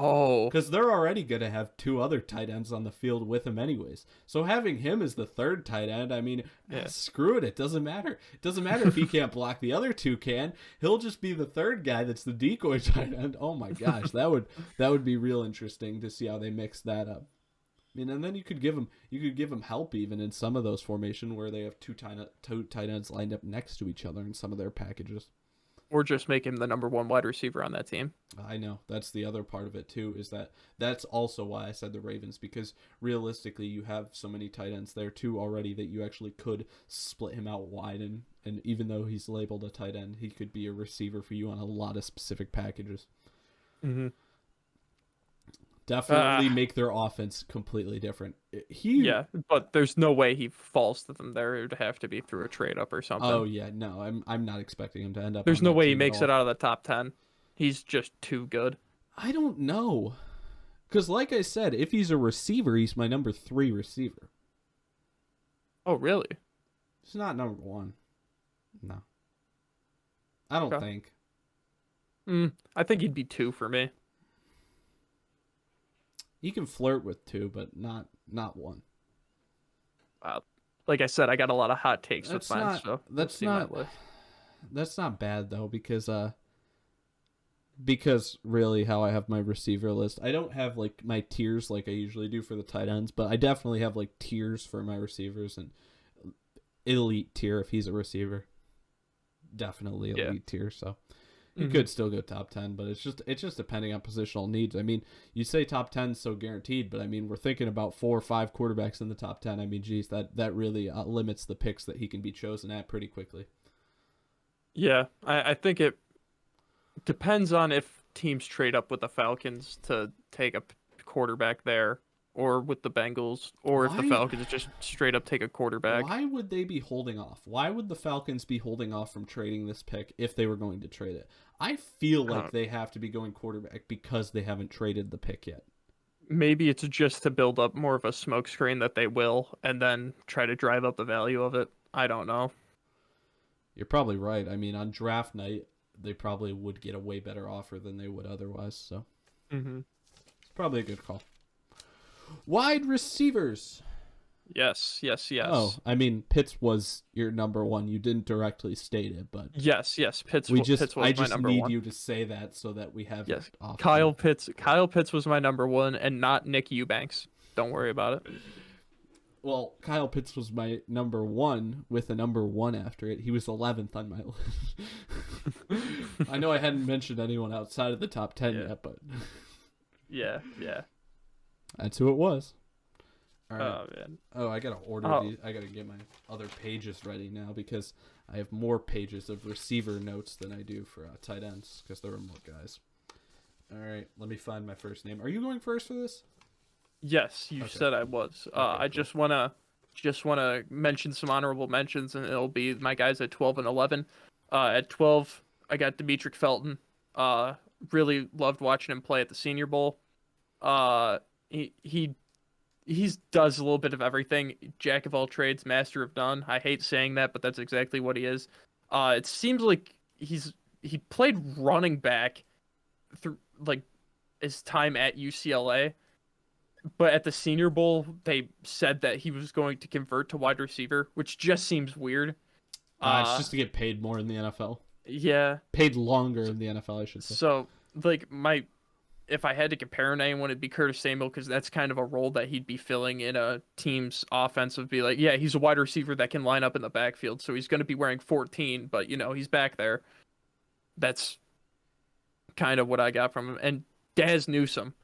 Oh. Because they're already going to have two other tight ends on the field with him anyways. So having him as the third tight end, I mean, screw it. It doesn't matter. It doesn't matter if he can't block. The other two can. He'll just be the third guy that's the decoy tight end. Oh my gosh, that would be real interesting to see how they mix that up. I mean, and then you could give him help even in some of those formation where they have two tight ends lined up next to each other in some of their packages. Or just make him the number one wide receiver on that team. I know. That's the other part of it, too, is that's also why I said the Ravens, because realistically you have so many tight ends there, too, already that you actually could split him out wide. And even though he's labeled a tight end, he could be a receiver for you on a lot of specific packages. Mm-hmm. Definitely make their offense completely different. But there's no way he falls to them there. It would have to be through a trade up or something. Oh yeah, no, I'm not expecting him to end up. There's no way he makes it out of the top 10. He's just too good. I don't know, because like I said, if he's a receiver, he's my number 3 receiver. Oh really? He's not number 1. No. I don't Okay. think. I think he'd be 2 for me. He can flirt with 2, but not 1. Uh, like I said, I got a lot of hot takes with That's mine, not so you'll that's see my not list. that's not bad though, because really how I have my receiver list, I don't have like my tiers like I usually do for the tight ends, but I definitely have like tiers for my receivers, and elite tier if he's a receiver. Definitely Yeah. elite tier, so he hmm could still go top 10, but it's just depending on positional needs. I mean, you say top 10 is so guaranteed, but I mean, we're thinking about 4 or 5 quarterbacks in the top 10. I mean, geez, that really limits the picks that he can be chosen at pretty quickly. Yeah, I think it depends on if teams trade up with the Falcons to take a quarterback there, or with the Bengals, or if the Why Falcons just straight up take a quarterback. why would they be holding off? Why would the Falcons be holding off from trading this pick if they were going to trade it? I feel like Uh, they have to be going quarterback because they haven't traded the pick yet. Maybe it's just to build up more of a smokescreen that they will, and then try to drive up the value of it. I don't know. You're probably right. I mean, on draft night, they probably would get a way better offer than they would otherwise, so hmm it's probably a good call. Wide receivers. Yes, yes, Oh, yes, I mean, Pitts was your number one. You didn't directly state it, but yes, yes. Pitts I was my just number need one. you to say that so that we have it Yes, off the. Kyle Pitts was my number one, and not Nick Eubanks. Don't worry about it. Well, Kyle Pitts was my number one with a number one after it. He was 11th on my list. I know I hadn't mentioned anyone outside of the top 10 Yeah, yet, but yeah, yeah. that's who it was. All right. Oh man. Oh, I gotta order Oh, these. I gotta get my other pages ready now because I have more pages of receiver notes than I do for tight ends because there are more guys. All right, let me find my first name. Are you going first for this? yes, you Okay. said I was. Okay, I cool. just wanna mention some honorable mentions, and it'll be my guys at 12 and 11. At 12, I got Demetric Felton. Uh, really loved watching him play at the Senior Bowl. Uh, he does a little bit of everything. Jack of all trades, master of none. I hate saying that, but that's exactly what he is. It seems like he played running back through like his time at UCLA, but at the Senior Bowl they said that he was going to convert to wide receiver, which just seems weird. It's Uh, just to get paid more in the NFL. yeah. Paid longer in the NFL, I should say. So like my if I had to compare him to anyone, it'd be Curtis Samuel, because that's kind of a role that he'd be filling in a team's offense. Would be like, yeah, he's a wide receiver that can line up in the backfield, so he's going to be wearing 14, but he's back there. That's kind of what I got from him. And Daz Newsome,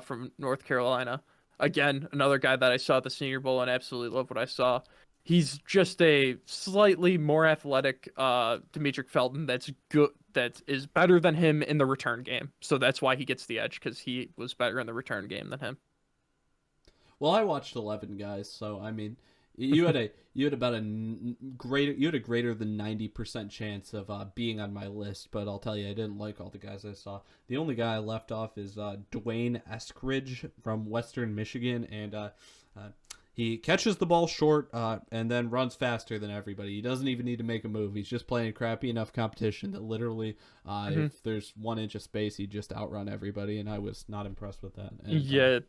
from North Carolina, again, another guy that I saw at the Senior Bowl and absolutely love what I saw. He's just a slightly more athletic Demetric Felton that's good, that is better than him in the return game. So that's why he gets the edge, because he was better in the return game than him. Well, I watched 11 guys, so I mean, you had about a greater than 90% chance of being on my list, but I'll tell you, I didn't like all the guys I saw. The only guy I left off is Dwayne Eskridge from Western Michigan, and he catches the ball short and then runs faster than everybody. He doesn't even need to make a move. He's just playing crappy enough competition that literally, Mhm. if there's 1 inch of space, he'd just outrun everybody, and I was not impressed with that. And Yeah,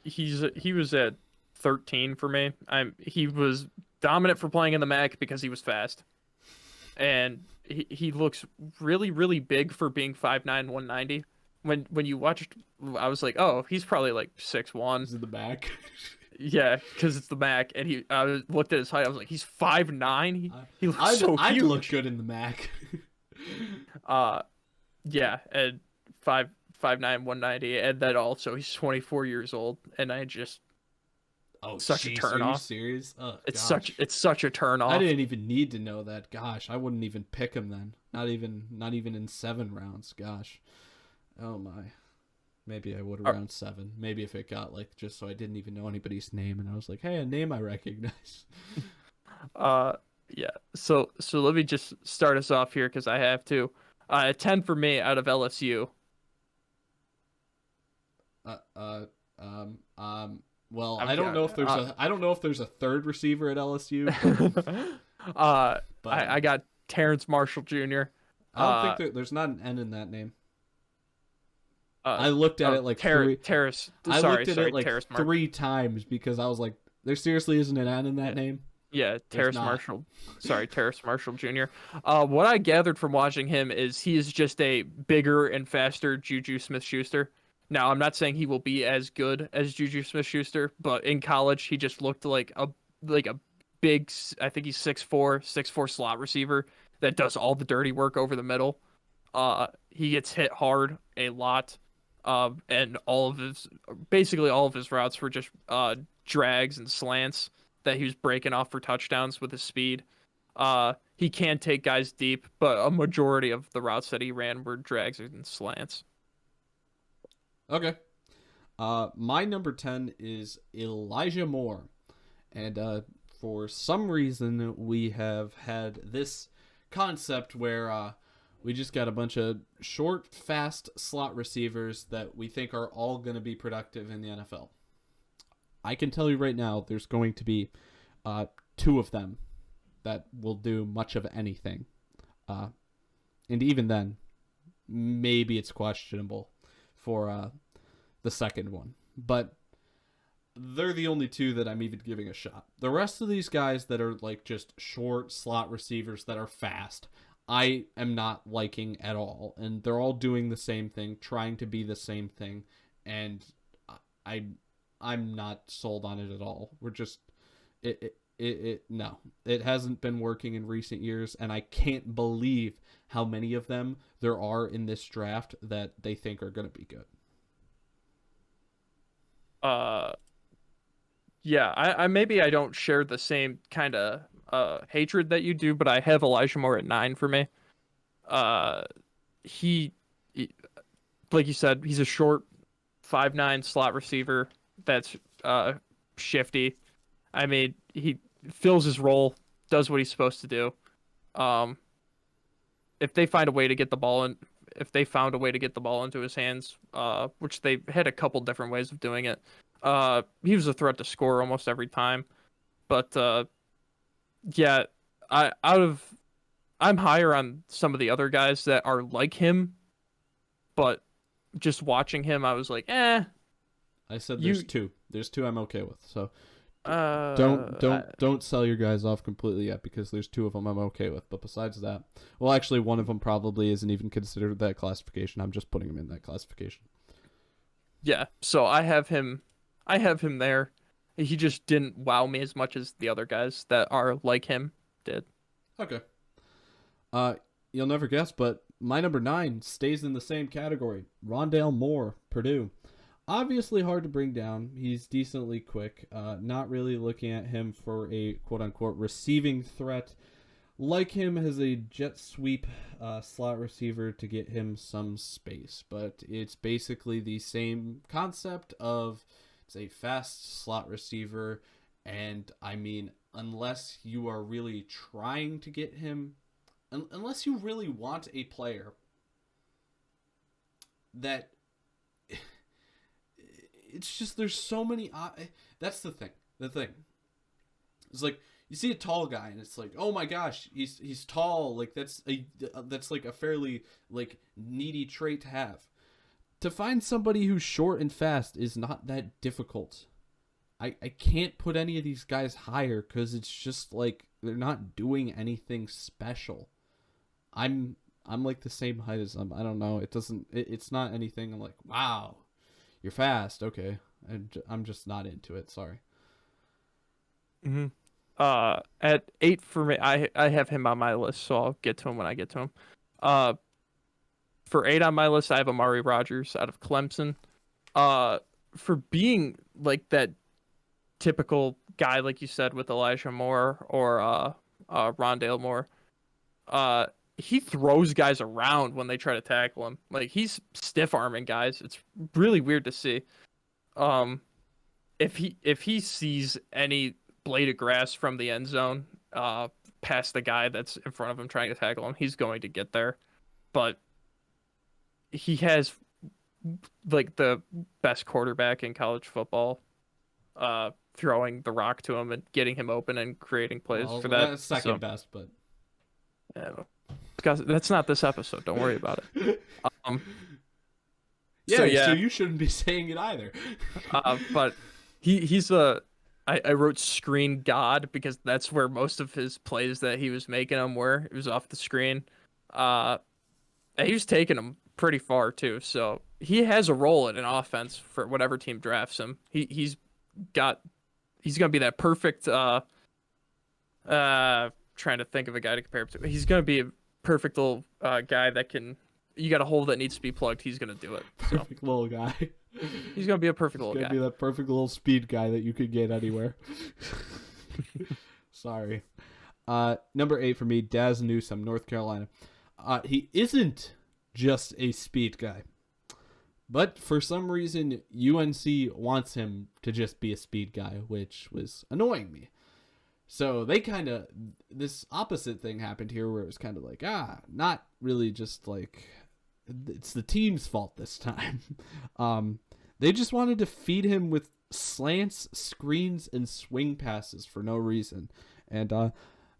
he was at 13 for me. He was dominant for playing in the MAC because he was fast, and he looks really really big for being 5'9", 190. When you watched, I was like, oh, he's probably like 6'1". he's in the back. Yeah, because it's the MAC, and I looked at his height. I was like, he's 5'9". He looks I'd, so I'd look huge. good in the Mac. Uh, yeah, and 5'9", 190, and then also he's 24 years old, and I just Oh, such a jeez, are turn you off. serious? Oh, It's such gosh. it's such a turn I off. didn't even need to know that. Gosh, I wouldn't even pick him then. Not even in 7 rounds. Gosh. Oh my. Maybe I would Uh, around 7. Maybe if it got like just so I didn't even know anybody's name and I was like, hey, a name I recognize. Uh, yeah. So let me just start us off here because I have to. 10 for me out of LSU. Uh, uh, um, um. Well, I've I don't got. know if there's a third receiver at LSU, uh, but I got Terrence Marshall Jr. I don't think Uh, there's not an N in that name. uh, I looked at it like three. Terrace. I Sorry, looked at it sorry, like Terrace Mark. 3 times because I was like, there seriously isn't an N in that Yeah, name. yeah, There's Terrace not. Marshall. Sorry, Terrace Marshall Jr. What I gathered from watching him is he is just a bigger and faster Juju Smith-Schuster. Now, I'm not saying he will be as good as Juju Smith-Schuster, but in college he just looked like a big. I think he's 6'4", 6'4" slot receiver that does all the dirty work over the middle. He gets hit hard a lot. And basically all of his routes were just drags and slants that he was breaking off for touchdowns with his speed. He can take guys deep, but a majority of the routes that he ran were drags and slants. Okay. My number 10 is Elijah Moore. And for some reason, we have had this concept where we just got a bunch of short, fast slot receivers that we think are all going to be productive in the NFL. I can tell you right now, there's going to be two of them that will do much of anything. Uh, and even then, maybe it's questionable for the second one. But they're the only two that I'm even giving a shot. The rest of these guys that are like just short slot receivers that are fast, I am not liking at all. And they're all doing the same thing, trying to be the same thing. And I I'm not sold on it at all. We're just no. It hasn't been working in recent years, and I can't believe how many of them there are in this draft that they think are going to be good. Uh, yeah, I maybe I don't share the same kind of hatred that you do, but I have Elijah Moore at 9 for me. Uh, he, he like you said, he's a short 5'9" slot receiver that's shifty. I mean, he fills his role, does what he's supposed to do. Um, if they find a way to get the ball in, if they found a way to get the ball into his hands, which they had a couple different ways of doing it, he was a threat to score almost every time. But yeah, I out of I'm higher on some of the other guys that are like him, but just watching him, I was like, I said there's you, two. There's two I'm okay with. So don't uh, don't don't sell your guys off completely yet because there's two of them I'm okay with. But besides that, well, actually, one of them probably isn't even considered that classification. I'm just putting him in that classification. yeah. So I have him there. He just didn't wow me as much as the other guys that are like him did. Okay. Uh, you'll never guess, but my number 9 stays in the same category. Rondale Moore, Purdue. Obviously hard to bring down. He's decently quick. Not really looking at him for a quote-unquote receiving threat. Like him as a jet sweep slot receiver to get him some space. But it's basically the same concept of it's a fast slot receiver. And I mean, unless you are really trying to get him, unless you really want a player that it's just there's so many. That's the thing. The thing. It's like you see a tall guy and it's like, oh my gosh, he's tall. Like that's like a fairly like needy trait to have. To find somebody who's short and fast is not that difficult. I can't put any of these guys higher because it's just like they're not doing anything special. I'm like the same height as them. I don't know. It's not anything. I'm like, wow, you're fast. Okay, I'm just not into it. Sorry. hmm at 8 for me, I have him on my list, so I'll get to him when I get to him. Uh, for 8 on my list, I have Amari Rogers out of Clemson. Uh, for being like that typical guy, like you said, with Elijah Moore or Rondale Moore, uh, he throws guys around when they try to tackle him. Like he's stiff arming guys. It's really weird to see. Um, if he sees any blade of grass from the end zone, past the guy that's in front of him trying to tackle him, he's going to get there. But he has like the best quarterback in college football, throwing the rock to him and getting him open and creating plays Well, for that. that's second So best, but yeah. Because that's not this episode. Don't worry about it. Um, so Yeah, so yeah, you shouldn't be saying it either. but he's a. I wrote screen god because that's where most of his plays that he was making them were. It was off the screen. Uh, and he was taking them pretty far too. So he has a role in an offense for whatever team drafts him. Got he's gonna be that perfect. Trying to think of a guy to compare him to. He's gonna be a perfect little guy that can. You got a hole that needs to be plugged. He's gonna do it. So Perfect little guy. he's gonna be a perfect He's little gonna guy. be that perfect little speed guy that you could get anywhere. Sorry. Number 8 for me, Daz Newsome, North Carolina. He isn't just a speed guy, but for some reason UNC wants him to just be a speed guy, which was annoying me. So they kind of, this opposite thing happened here where it was kind of like, not really just like, it's the team's fault this time. They just wanted to feed him with slants, screens, and swing passes for no reason. And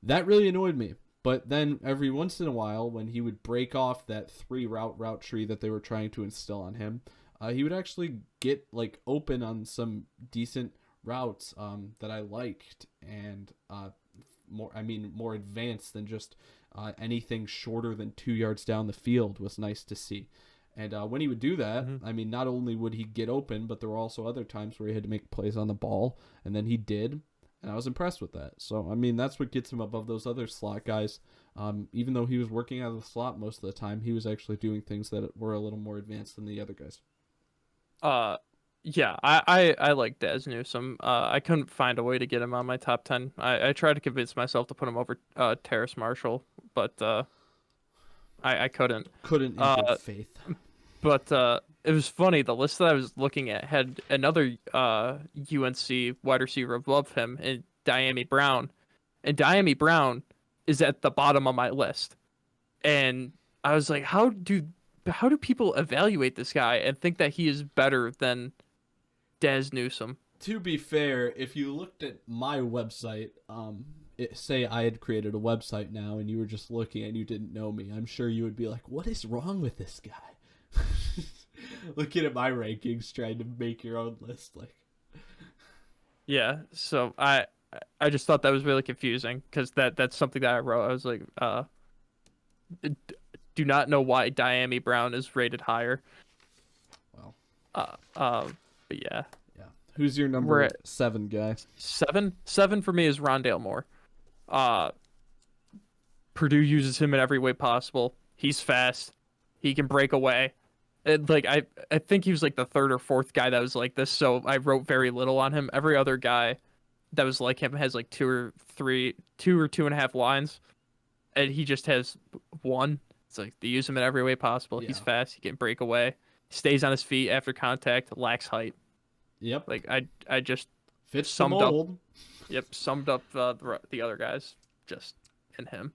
that really annoyed me. But then every once in a while, when he would break off that 3 route tree that they were trying to instill on him, he would actually get like open on some decent routes that I liked, and more advanced than just anything shorter than 2 yards down the field was nice to see. And when he would do that, not only would he get open, but there were also other times where he had to make plays on the ball, and then he did, and I was impressed with that. So, that's what gets him above those other slot guys. Even though he was working out of the slot most of the time, he was actually doing things that were a little more advanced than the other guys. Yeah, I like Daz Newsome. I couldn't find a way to get him on my top 10. I tried to convince myself to put him over Terrace Marshall, but I couldn't. Couldn't in good faith. But it was funny. The list that I was looking at had another UNC wide receiver above him, and Diami Brown. And Diami Brown is at the bottom of my list. And I was like, how do people evaluate this guy and think that he is better than Daz Newsome? To be fair, if you looked at my website, say I had created a website now and you were just looking and you didn't know me, I'm sure you would be like, what is wrong with this guy? Looking at my rankings, trying to make your own list. Yeah, so I just thought that was really confusing because that's something that I wrote. I was like, do not know why Diami Brown is rated higher. Well, but yeah. Who's your number 7 guy? Seven for me is Rondale Moore. Purdue uses him in every way possible. He's fast. He can break away. I think he was like the 3rd or 4th guy that was like this, so I wrote very little on him. Every other guy that was like him has like 2 or 2.5 lines, and he just has 1. It's like they use him in every way possible. Yeah. He's fast. He can break away. Stays on his feet after contact. Lacks height. Yep. Like I just fits summed the mold. Summed up the other guys just in him.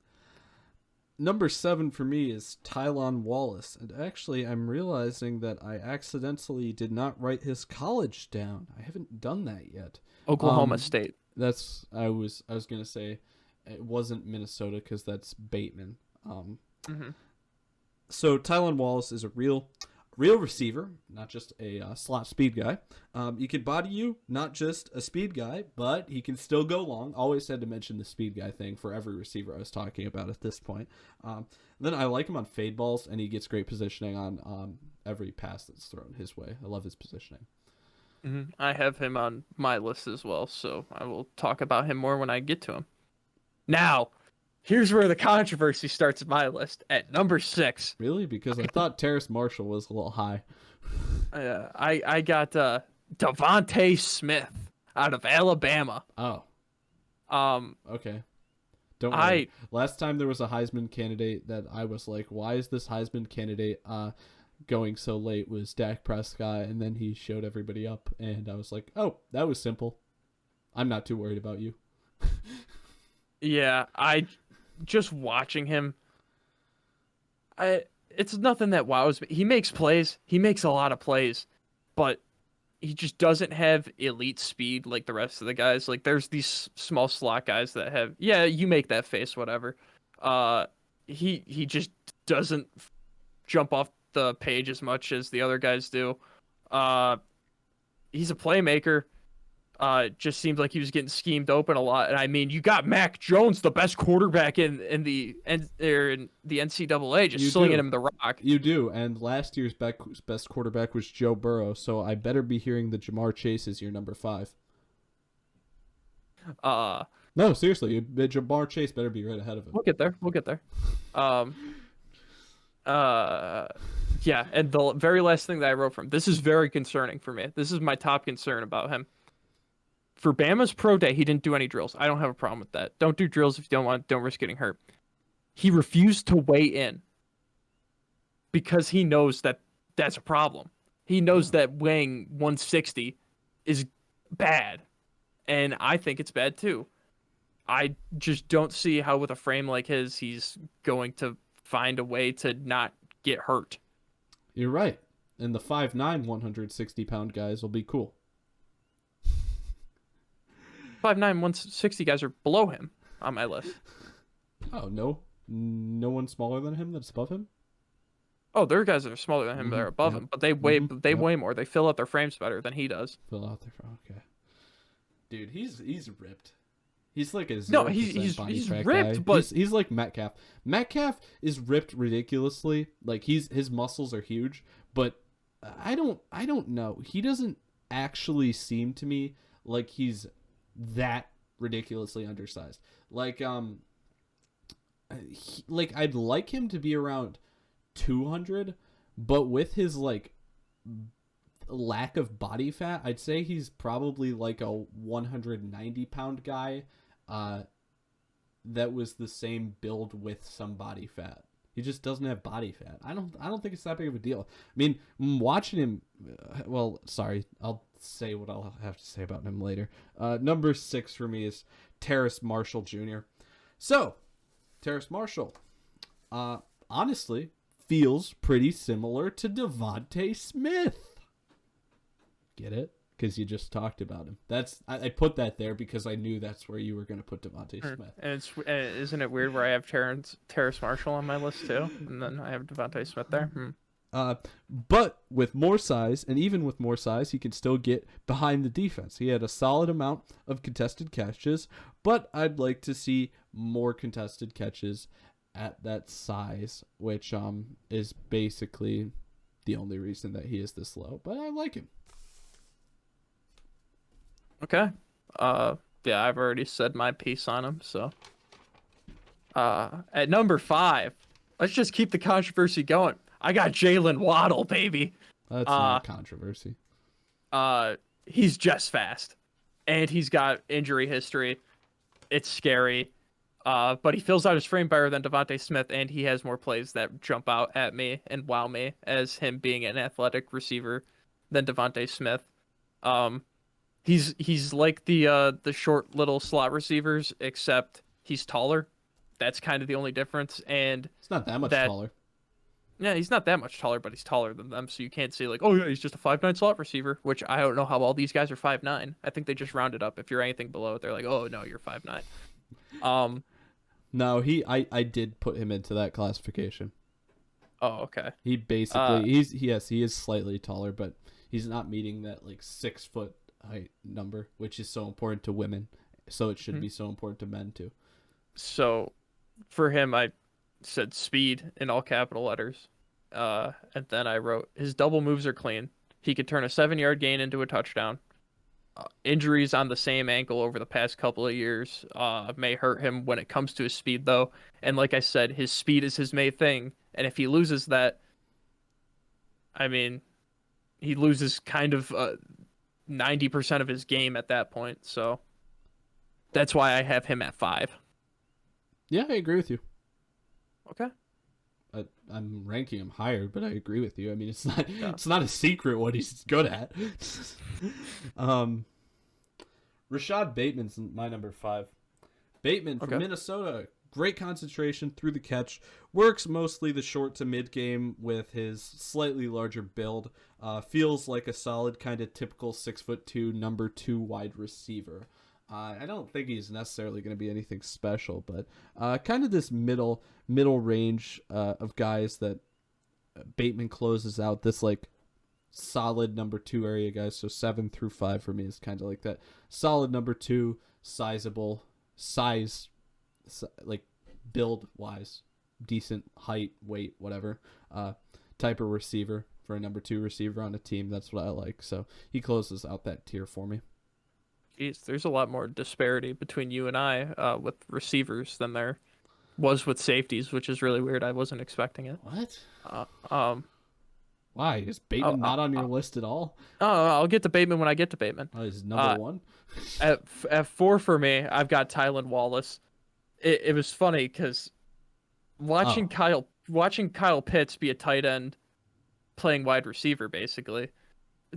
Number 7 for me is Tylon Wallace, and actually I'm realizing that I accidentally did not write his college down. I haven't done that yet. Oklahoma State. That's I was gonna say it wasn't Minnesota because that's Bateman. So Tylon Wallace is a real receiver, not just a slot speed guy. He can body you, not just a speed guy, but he can still go long. Always had to mention the speed guy thing for every receiver I was talking about at this point. Then I like him on fade balls, and he gets great positioning on every pass that's thrown his way. I love his positioning. I have him on my list as well, so I will talk about him more when I get to him. Now, here's where the controversy starts in my list at number 6. Really? Because I thought Terrace Marshall was a little high. I got Devontae Smith out of Alabama. Oh. Okay. Don't worry. Last time there was a Heisman candidate that I was like, why is this Heisman candidate going so late, was Dak Prescott, and then he showed everybody up, and I was like, oh, that was simple. I'm not too worried about you. Yeah, just watching him, it's nothing that wows me. He makes plays. He makes a lot of plays, but he just doesn't have elite speed like the rest of the guys. Like there's these small slot guys that have, you make that face, whatever. he just doesn't jump off the page as much as the other guys do. Uh, he's a playmaker. It just seemed like he was getting schemed open a lot. And I mean, you got Mac Jones, the best quarterback in the NCAA, just slinging him the rock. You do. And last year's best quarterback was Joe Burrow. So I better be hearing that Jamar Chase is your number 5. No, seriously, Jamar Chase better be right ahead of him. We'll get there. We'll get there. Yeah, and the very last thing that I wrote from this is very concerning for me. This is my top concern about him. For Bama's pro day, he didn't do any drills. I don't have a problem with that. Don't do drills if you don't risk getting hurt. He refused to weigh in because he knows that that's a problem. He knows that weighing 160 is bad, and I think it's bad too. I just don't see how with a frame like his, he's going to find a way to not get hurt. You're right. And the 5'9", 160-pound guys will be cool. 5'9", 160 guys are below him on my list. Oh, no? No one smaller than him that's above him? Oh, there are guys that are smaller than him that are above him, but they weigh way more. They fill out their frames better than he does. Fill out their frame, okay. Dude, he's ripped. He's like a 0% no, body he's fat ripped, guy. but he's like Metcalf. Metcalf is ripped ridiculously. Like his muscles are huge, but I don't know. He doesn't actually seem to me like he's that ridiculously undersized. Like I'd like him to be around 200, but with his like lack of body fat, I'd say he's probably like a 190-pound guy that was the same build with some body fat. He just doesn't have body fat. I don't think it's that big of a deal. I mean, watching him, well, sorry, I'll say what I'll have to say about him later. Number 6 for me is Terrace Marshall Jr. So, Terrace Marshall, honestly, feels pretty similar to Devontae Smith. Get it? Because you just talked about him. I put that there because I knew that's where you were going to put Devontae Smith. And isn't it weird where I have Terrace Marshall on my list too, and then I have Devontae Smith there? But with more size, and even with more size, he can still get behind the defense. He had a solid amount of contested catches, but I'd like to see more contested catches at that size, which is basically the only reason that he is this low. But I like him. Okay. Yeah, I've already said my piece on him, so. At number 5, let's just keep the controversy going. I got Jalen Waddle, baby. That's not controversy. He's just fast, and he's got injury history. It's scary. But he fills out his frame better than Devontae Smith, and he has more plays that jump out at me and wow me as him being an athletic receiver than Devontae Smith. He's like the short little slot receivers, except he's taller. That's kind of the only difference, and it's not that much taller. Yeah, he's not that much taller, but he's taller than them, so you can't say like, oh yeah, he's just a 5'9" slot receiver, which I don't know how all these guys are 5'9". I think they just round it up. If you're anything below it, they're like, oh no, you're 5'9". No, I did put him into that classification. Oh, okay. He basically he is slightly taller, but he's not meeting that like 6 foot height number, which is so important to women. So it should be so important to men too. So for him, I said speed in all capital letters. And then I wrote his double moves are clean. He could turn a 7-yard gain into a touchdown. Injuries on the same ankle over the past couple of years may hurt him when it comes to his speed, though. And like I said, his speed is his main thing. And if he loses that, I mean, he loses kind of 90% of his game at that point. So that's why I have him at 5. Yeah, I agree with you. Okay. I'm ranking him higher, but I agree with you. I mean, it's not a secret what he's good at. Rashad Bateman's my number 5. Bateman from Minnesota, great concentration through the catch, works mostly the short to mid game with his slightly larger build. Feels like a solid kind of typical 6'2" number 2 wide receiver. I don't think he's necessarily going to be anything special, but kind of this middle range of guys that Bateman closes out. This like solid number two area guys. So 7 through 5 for me is kind of like that solid number two, sizable size, like build wise, decent height, weight, whatever type of receiver for a number two receiver on a team. That's what I like. So he closes out that tier for me. Jeez, there's a lot more disparity between you and I with receivers than there was with safeties, which is really weird. I wasn't expecting it. What? Uh, um, Why is I'll, Bateman not on your I'll, list at all? I'll get to Bateman when I get to Bateman. Oh, he's number Uh, one. at 4 for me, I've got Tylan Wallace. It was funny because watching Oh, Kyle Pitts be a tight end playing wide receiver basically.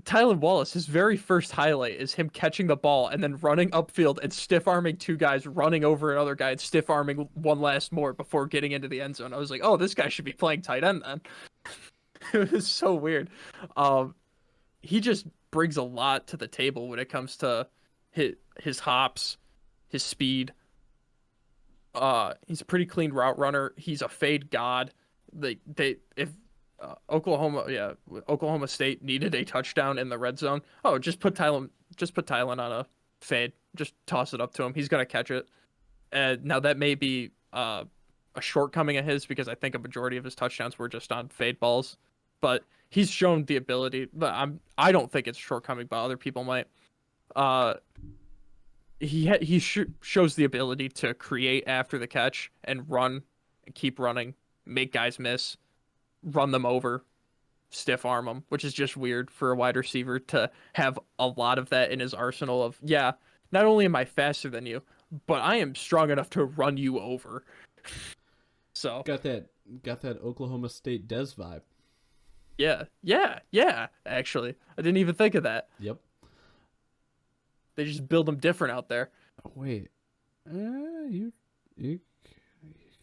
Tylan Wallace, his very first highlight is him catching the ball and then running upfield and stiff arming two guys, running over another guy and stiff arming one last more before getting into the end zone. I was like, oh, this guy should be playing tight end then. It was so weird. He just brings a lot to the table when it comes to his hops, his speed. He's a pretty clean route runner. He's a fade god. They if Oklahoma State needed a touchdown in the red zone. Oh, just put Tylen on a fade. Just toss it up to him. He's gonna catch it. And now that may be a shortcoming of his because I think a majority of his touchdowns were just on fade balls. But he's shown the ability. But I don't think it's a shortcoming, but other people might. Uh, shows the ability to create after the catch and run and keep running, make guys miss, run them over, stiff arm them, which is just weird for a wide receiver to have a lot of that in his arsenal of, yeah, not only am I faster than you, but I am strong enough to run you over. So got that Oklahoma State Des vibe. yeah, actually. I didn't even think of that. Yep. They just build them different out there. Oh, wait. You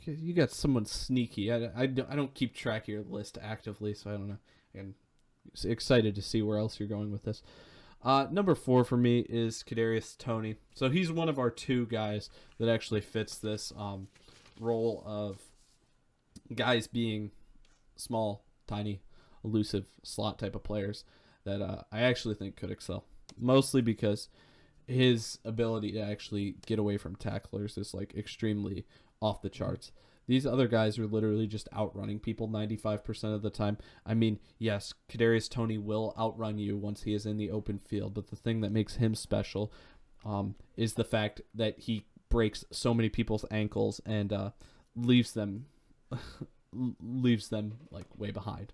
you got someone sneaky. I don't keep track of your list actively, so I don't know. I'm excited to see where else you're going with this. Number 4 for me is Kadarius Toney. So he's one of our two guys that actually fits this role of guys being small, tiny, elusive slot type of players that I actually think could excel. Mostly because his ability to actually get away from tacklers is like extremely off the charts. These other guys are literally just outrunning people 95% of the time. I mean, yes, Kadarius Toney will outrun you once he is in the open field, but the thing that makes him special is the fact that he breaks so many people's ankles and leaves them like way behind.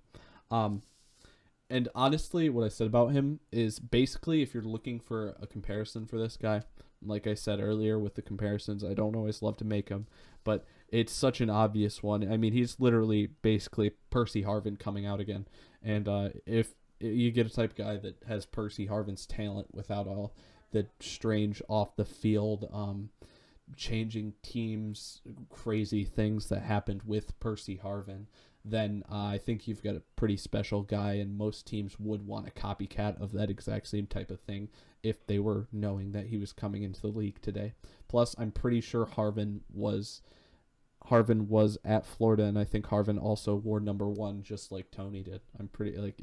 And honestly, what I said about him is basically if you're looking for a comparison for this guy, like I said earlier with the comparisons, I don't always love to make them, but it's such an obvious one. I mean, he's literally basically Percy Harvin coming out again. And if you get a type of guy that has Percy Harvin's talent without all the strange off the field changing teams, crazy things that happened with Percy Harvin, then I think you've got a pretty special guy, and most teams would want a copycat of that exact same type of thing if they were knowing that he was coming into the league today. Plus, I'm pretty sure Harvin was at Florida, and I think Harvin also wore number 1 just like Toney did. I'm pretty like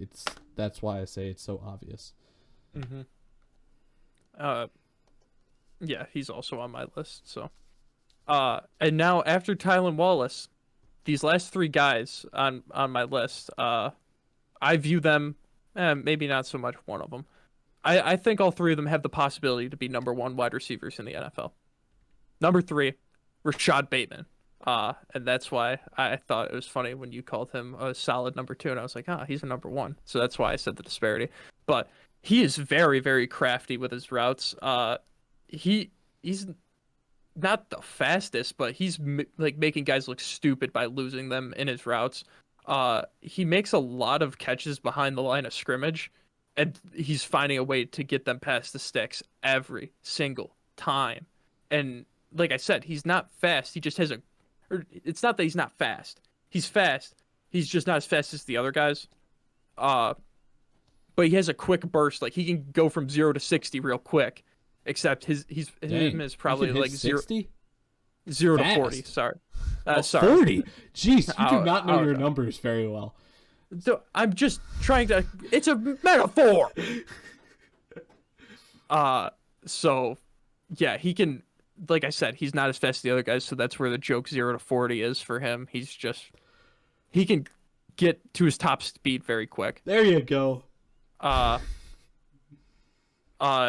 that's why I say it's so obvious. Mm-hmm. Yeah, he's also on my list. So, and now after Tylan Wallace, these last 3 guys on my list, I view them, maybe not so much one of them. I think all 3 of them have the possibility to be number 1 wide receivers in the NFL. Number 3, Rashad Bateman. And that's why I thought it was funny when you called him a solid number 2, and I was like, he's a number 1. So that's why I said the disparity. But he is very, very crafty with his routes. He's not the fastest, but he's like making guys look stupid by losing them in his routes. He makes a lot of catches behind the line of scrimmage, and he's finding a way to get them past the sticks every single time. And like I said, he's not fast. He just has it's not that he's not fast. He's fast. He's just not as fast as the other guys. But he has a quick burst. Like he can go from 0 to 60 real quick. except him Dang, is he can probably hit like 60? 0 to 40. Fast. Sorry, Oh, sorry. 40. Jeez, you do not know I your don't know. numbers very well. I'm just trying to. It's a metaphor. Uh, so yeah, he can. Like I said, he's not as fast as the other guys, so that's where the joke 0 to 40 is for him. He can get to his top speed very quick. There you go. Uh,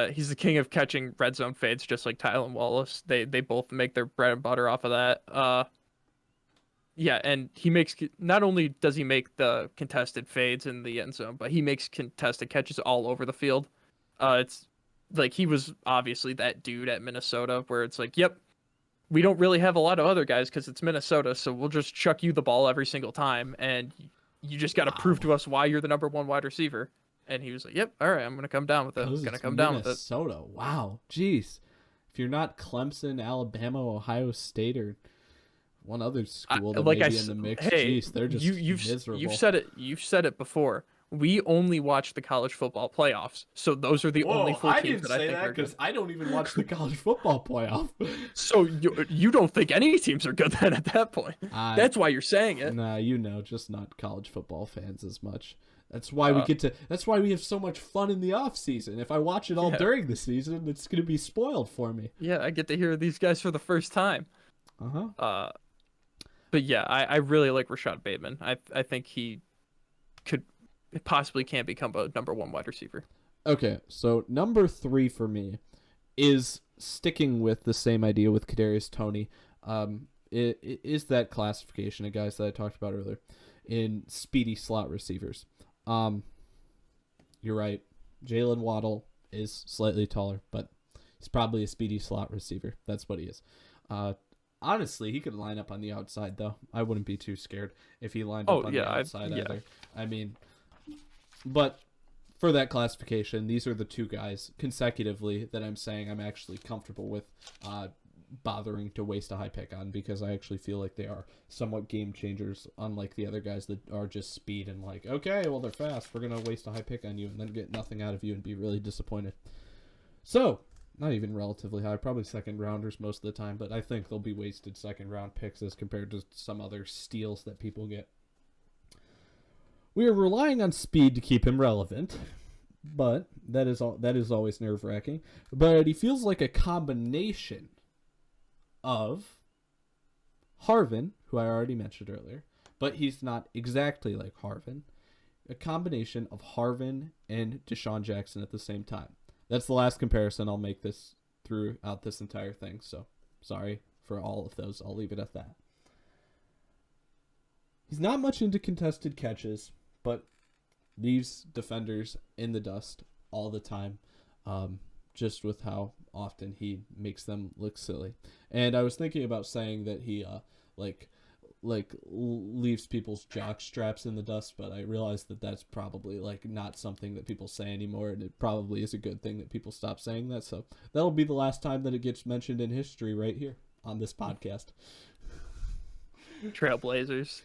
he's the king of catching red zone fades, just like Tylen Wallace. They both make their bread and butter off of that. Yeah, and he makes not only does he make the contested fades in the end zone, but he makes contested catches all over the field. It's like he was obviously that dude at Minnesota, where it's like, yep, we don't really have a lot of other guys because it's Minnesota, so we'll just chuck you the ball every single time, and you just got to prove Wow. to us why you're the number one wide receiver. And he was like, "Yep, all right, I'm gonna come down with it. Because Gonna it's come down with it." Minnesota. Wow. Jeez. If you're not Clemson, Alabama, Ohio State, or one other school that Like may be in the mix, hey, jeez, they're just miserable. you've said it before. We only watch the college football playoffs, so those are the only Whoa, four I teams didn't that I say think that are good. because I don't even watch the college football playoff. So you don't think any teams are good then at that point? I That's why you're saying it. Nah, just not college football fans as much. That's why Uh, that's why we have so much fun in the off season. If I watch it all Yeah. during the season, it's gonna be spoiled for me. Yeah, I get to hear these guys for the first time. Uh-huh. But yeah, I really like Rashad Bateman. I think he could possibly can become a number one wide receiver. Okay, so number 3 for me is sticking with the same idea with Kadarius Toney. It is that classification of guys that I talked about earlier in speedy slot receivers. You're right. Jalen Waddle is slightly taller, but he's probably a speedy slot receiver. That's what he is. Honestly, he could line up on the outside, though. I wouldn't be too scared if he lined up on the outside either. I mean, but for that classification, these are the two guys consecutively that I'm saying I'm actually comfortable with bothering to waste a high pick on, because I actually feel like they are somewhat game changers, unlike the other guys that are just speed and like, okay, well, they're fast, we're going to waste a high pick on you and then get nothing out of you and be really disappointed. So, not even relatively high, probably second rounders most of the time, but I think they'll be wasted second round picks as compared to some other steals that people get. We are relying on speed to keep him relevant, but that is always nerve-wracking. But he feels like a combination of Harvin, who I already mentioned earlier, but he's not exactly like Harvin. A combination of Harvin and Deshaun Jackson at the same time. That's the last comparison I'll make this throughout this entire thing, so sorry for all of those. I'll leave it at that. He's not much into contested catches, but leaves defenders in the dust all the time, just with how often he makes them look silly. And I was thinking about saying that he leaves people's jock straps in the dust, but I realized that that's probably like not something that people say anymore, and it probably is a good thing that people stop saying that. So that'll be the last time that it gets mentioned in history right here on this podcast. Trailblazers.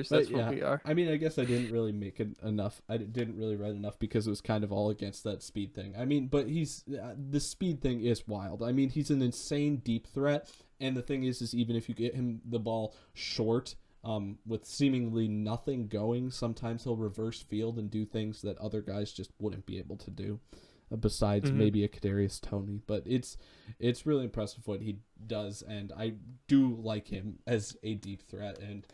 That's what we are. I mean, I guess I didn't really make it enough. I didn't really read enough because it was kind of all against that speed thing. I mean, but the speed thing is wild. I mean, he's an insane deep threat, and the thing is even if you get him the ball short, with seemingly nothing going, sometimes he'll reverse field and do things that other guys just wouldn't be able to do. Besides maybe a Kadarius Toney, but it's really impressive what he does, and I do like him as a deep threat, and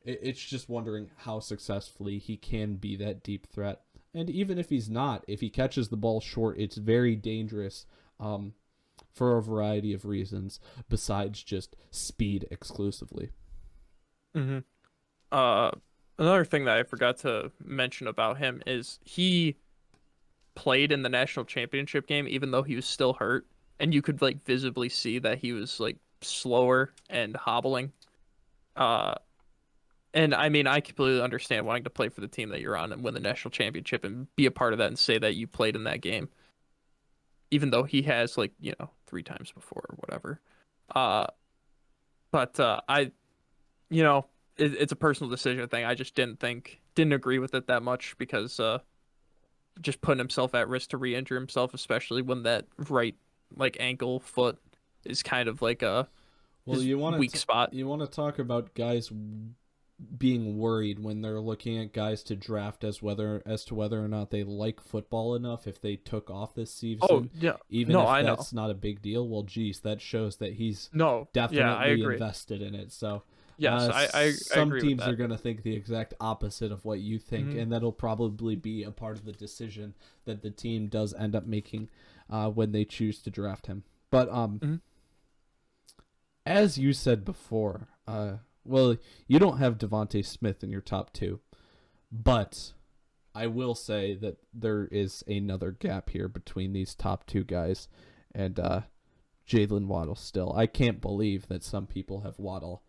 it's just wondering how successfully he can be that deep threat. And even if he's not, if he catches the ball short, it's very dangerous for a variety of reasons besides just speed exclusively. Another thing that I forgot to mention about him is he played in the national championship game even though he was still hurt, and you could like visibly see that he was like slower and hobbling. And I mean, I completely understand wanting to play for the team that you're on and win the national championship and be a part of that and say that you played in that game, even though he has like 3 times before or whatever. But it's a personal decision thing. I just didn't agree with it that much because just putting himself at risk to re-injure himself, especially when that right like ankle, foot is kind of like a Well, his weak spot. you want to talk about guys being worried when they're looking at guys to draft as to whether or not they like football enough if they took off this Oh season, yeah, even no, if I know. that's not a big deal. Well, geez, that shows that he's No, yeah, I definitely agree. invested in it. So, Yes, I some agree with teams are that. going to think the exact opposite of what you think, Hmm. and that'll probably be a part of the decision that the team does end up making when they choose to draft him. But Hmm. as you said before, well, you don't have Devonte Smith in your top two, but I will say that there is another gap here between these top two guys and Jalen Waddle still. I can't believe that some people have Waddle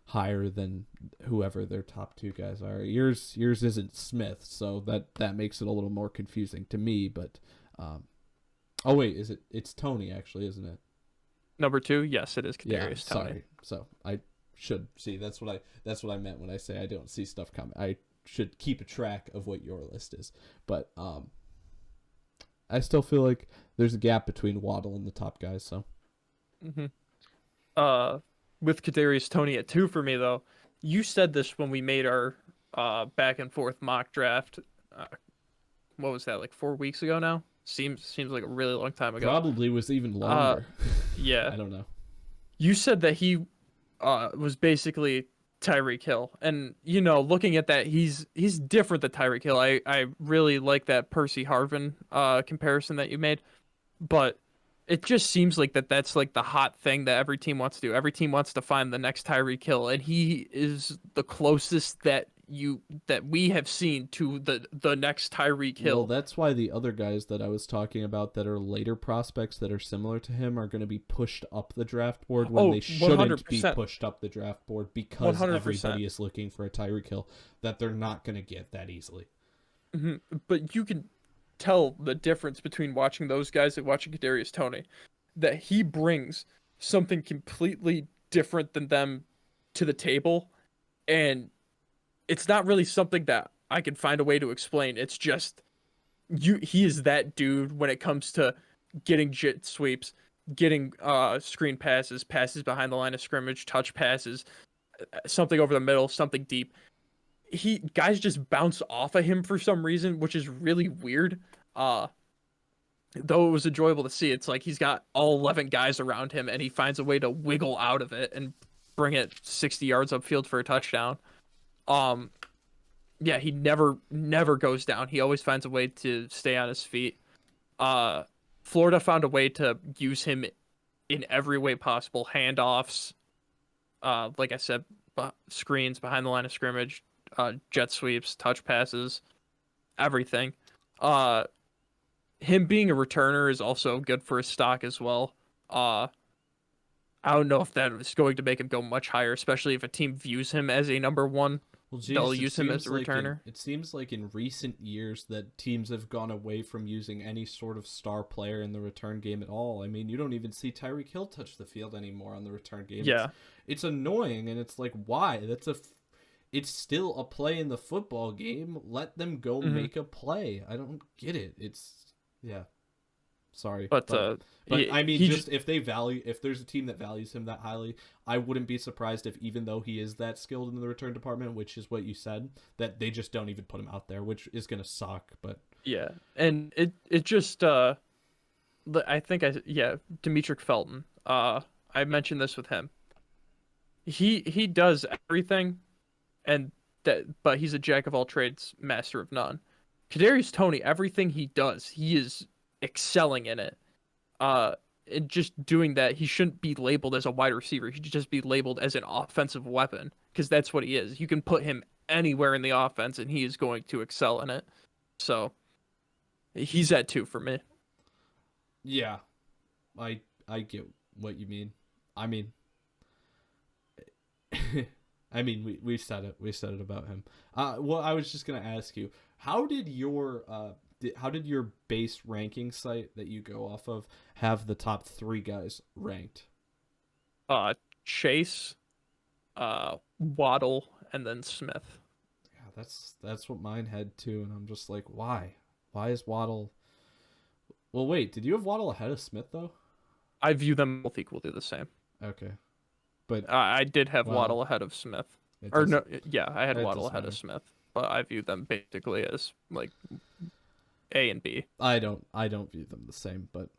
higher than whoever their top two guys are. Yours isn't Smith, so that makes it a little more confusing to me, but oh wait, it's Tony actually, isn't it? Number two, yes, it is Yeah, Kadarius Toney. sorry. So I should see. That's what I meant when I say I don't see stuff coming. I should keep a track of what your list is. But I still feel like there's a gap between Waddle and the top guys. So Hmm. Uh, with Kadarius Toney at two for me though. You said this when we made our back and forth mock draft. Uh, what was that, like 4 weeks ago now? Seems like a really long time ago. probably was even Uh, longer. yeah. I don't know. You said that he was basically Tyreek Hill, and looking at that, he's different than Tyreek Hill. I really like that Percy Harvin comparison that you made, but it just seems like that's like the hot thing that every team wants to do. Every team wants to find the next Tyreek Hill, and he is the closest that we have seen to the next Tyreek Well, Hill. that's why the other guys that I was talking about that are later prospects that are similar to him are going to be pushed up the draft board when they Oh, shouldn't be 100%. pushed up the draft board because 100%. everybody is looking for a Tyreek Hill that they're not going to get that easily. Hmm. But you can tell the difference between watching those guys and watching Kadarius Toney, that he brings something completely different than them to the table, and it's not really something that I can find a way to explain. It's just he is that dude when it comes to getting jet sweeps, getting screen passes, passes behind the line of scrimmage, touch passes, something over the middle, something deep. He guys just bounce off of him for some reason, which is really weird. Uh though it was enjoyable to see. It's like he's got all 11 guys around him and he finds a way to wiggle out of it and bring it 60 yards upfield for a touchdown. Um yeah, he never goes down. He always finds a way to stay on his feet. Uh Florida found a way to use him in every way possible. Handoffs, like I said, screens behind the line of scrimmage, jet sweeps, touch passes, everything. Uh, him being a returner is also good for his stock as well. Uh, I don't know if that is going to make him go much higher, especially if a team views him as a number one. Well, They'll geez, use him as a returner. it seems like in recent years that teams have gone away from using any sort of star player in the return game at all. I mean, you don't even see Tyreek Hill touch the field anymore on the return game. Yeah. It's annoying, and it's like, why? It's still a play in the football game. Let them go Hmm. make a play. I don't get it. It's yeah. Sorry, But but he I mean, he just just if there's a team that values him that highly, I wouldn't be surprised if even though he is that skilled in the return department, which is what you said, that they just don't even put him out there, which is gonna suck. But yeah, and it just I think Demetric Felton. I mentioned this with him. He does everything, and but he's a jack of all trades, master of none. Kadarius Toney, everything he does, he is excelling in it. And just doing that, he shouldn't be labeled as a wide receiver. He should just be labeled as an offensive weapon because that's what he is. You can put him anywhere in the offense, and he is going to excel in it. So he's at two for me. yeah, I get what you mean. I mean, I mean, we said it. We said it about him. Well, I was just gonna ask you, how did your base ranking site that you go off of have the top three guys ranked? Uh, Chase, Waddle, and then Smith. Yeah, that's what mine had too, and I'm just like, why? Why is Waddle? Well, wait, did you have Waddle ahead of Smith though? I view them both equally the same. Okay, but I did have well, Waddle ahead of Smith, it or doesn't. no, yeah, I had It Waddle doesn't ahead of matter. Smith, but I view them basically as like A and B. I don't view them the same, but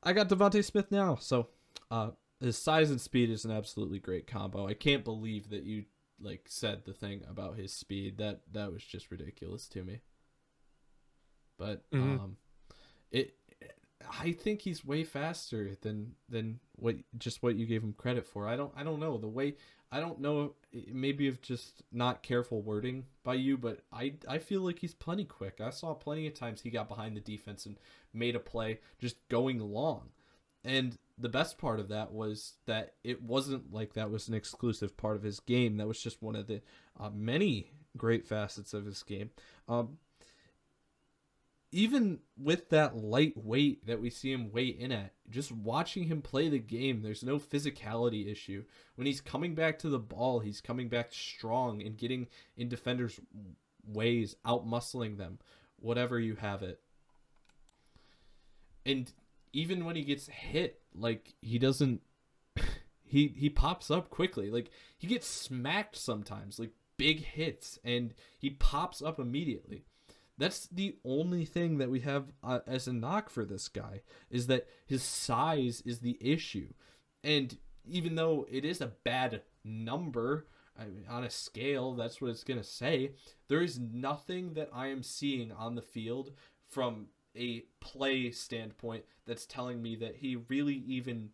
I got Devontae Smith now, so uh, his size and speed is an absolutely great combo. I can't believe that you like said the thing about his speed. That was just ridiculous to me. But Hmm. it I think he's way faster than what you gave him credit for. I don't know the way. I don't know, maybe of just not careful wording by you, but I feel like he's plenty quick. I saw plenty of times he got behind the defense and made a play just going long. And the best part of that was that it wasn't like that was an exclusive part of his game. That was just one of the many great facets of his game. Um, Even with that light weight that we see him weigh in at, just watching him play the game, there's no physicality issue. When he's coming back to the ball, he's coming back strong and getting in defenders' ways, out muscling them, whatever you have it. And even when he gets hit, like he doesn't he pops up quickly. Like he gets smacked sometimes, like big hits, and he pops up immediately. That's the only thing that we have as a knock for this guy, is that his size is the issue. And even though it is a bad number, I mean, on a scale, that's what it's going to say, there is nothing that I am seeing on the field from a play standpoint that's telling me that he really even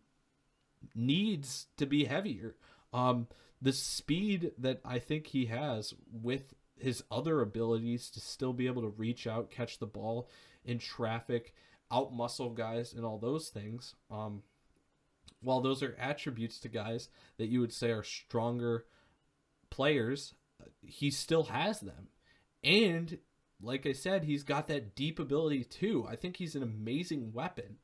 needs to be heavier. Um, the speed that I think he has with his other abilities to still be able to reach out, catch the ball in traffic, out muscle guys, and all those things. While those are attributes to guys that you would say are stronger players, he still has them. And like I said, he's got that deep ability too. I think he's an amazing weapon.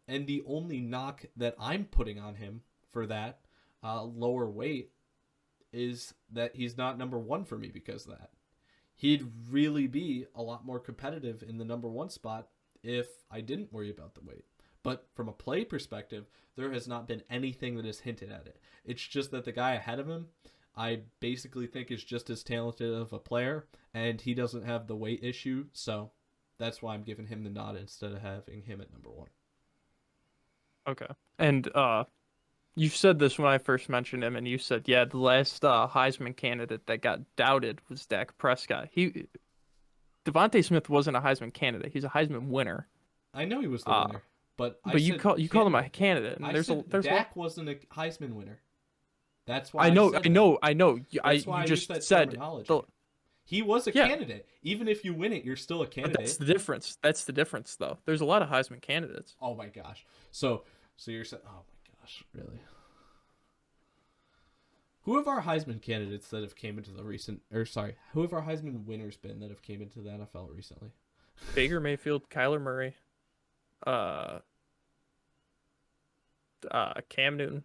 And the only knock that I'm putting on him for that lower weight is that he's not number one for me because of that. He'd really be a lot more competitive in the number one spot if I didn't worry about the weight. But from a play perspective, there has not been anything that has hinted at it. It's just that the guy ahead of him, I basically think is just as talented of a player, and he doesn't have the weight issue, so that's why I'm giving him the nod instead of having him at number one. Okay. And you said this when I first mentioned him, and you said, yeah, the last Heisman candidate that got doubted was Dak Prescott. Devontae Smith wasn't a Heisman candidate; he's a Heisman winner. I know he was the Uh, winner, but I but said you call him a candidate. candidate, and I there's said there's a lot. Dak wasn't a Heisman winner. That's I why I know, said that. I know. That's why You I used just that said the terminology. He was a yeah, candidate. Even if you win it, you're still a but that's candidate. the difference. That's the difference, though. There's a lot of Heisman candidates. Oh my gosh. So you're saying, oh my gosh, really? Who have our Heisman candidates that have came into the recent, or sorry, who have our Heisman winners been that have came into the NFL recently? Baker Mayfield, Kyler Murray, uh, Cam Newton,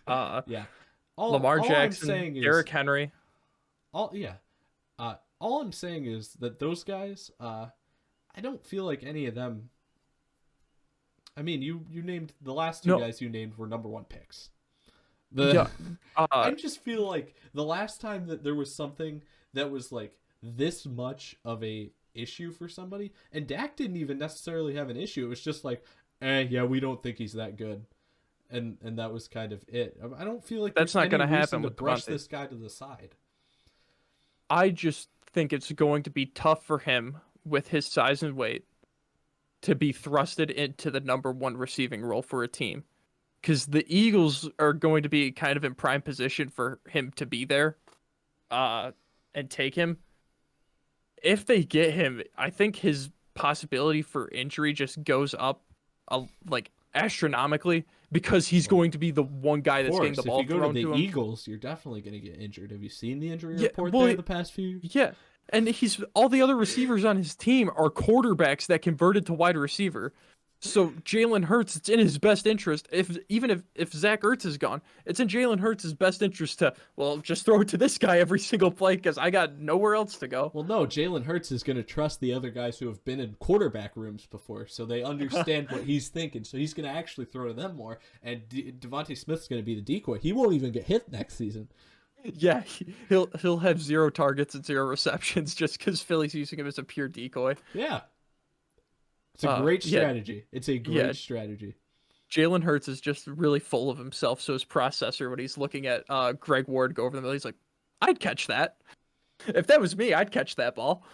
uh, Yeah. Lamar All I'm Jackson, saying is Derrick Henry. all yeah. All I'm saying is that those guys, I don't feel like any of them. I mean, you named the last two No, guys you named were number one picks. yeah, The I just feel like the last time that there was something that was like this much of a issue for somebody, and Dak didn't even necessarily have an issue. It was just like, yeah, we don't think he's that good, and that was kind of it. I don't feel like that's there's not any gonna reason happen to with brush Devontae. this guy to the side. I just think it's going to be tough for him with his size and weight to be thrusted into the number one receiving role for a team. Because the Eagles are going to be kind of in prime position for him to be there, uh, and take him. If they get him, I think his possibility for injury just goes up, like astronomically, because he's Well, going to be the one of guy that's getting the course, if ball you go to thrown the to him. Eagles, you're definitely going to get injured. Have you seen the injury Yeah, report well, there the past few? yeah, and he's all the other receivers on his team are quarterbacks that converted to wide receiver. So Jalen Hurts, it's in his best interest. If Zach Ertz is gone, it's in Jalen Hurts' best interest to just throw it to this guy every single play because I got nowhere else to go. Well, no, Jalen Hurts is going to trust the other guys who have been in quarterback rooms before, so they understand what he's thinking. So he's going to actually throw to them more, and Devontae Smith's going to be the decoy. He won't even get hit next season. Yeah, he'll have 0 targets and 0 receptions just because Philly's using him as a pure decoy. Yeah. It's a great strategy. Yeah. It's a great strategy. Jalen Hurts is just really full of himself, so his processor, when he's looking at Greg Ward go over the middle, he's like, I'd catch that. If that was me, I'd catch that ball.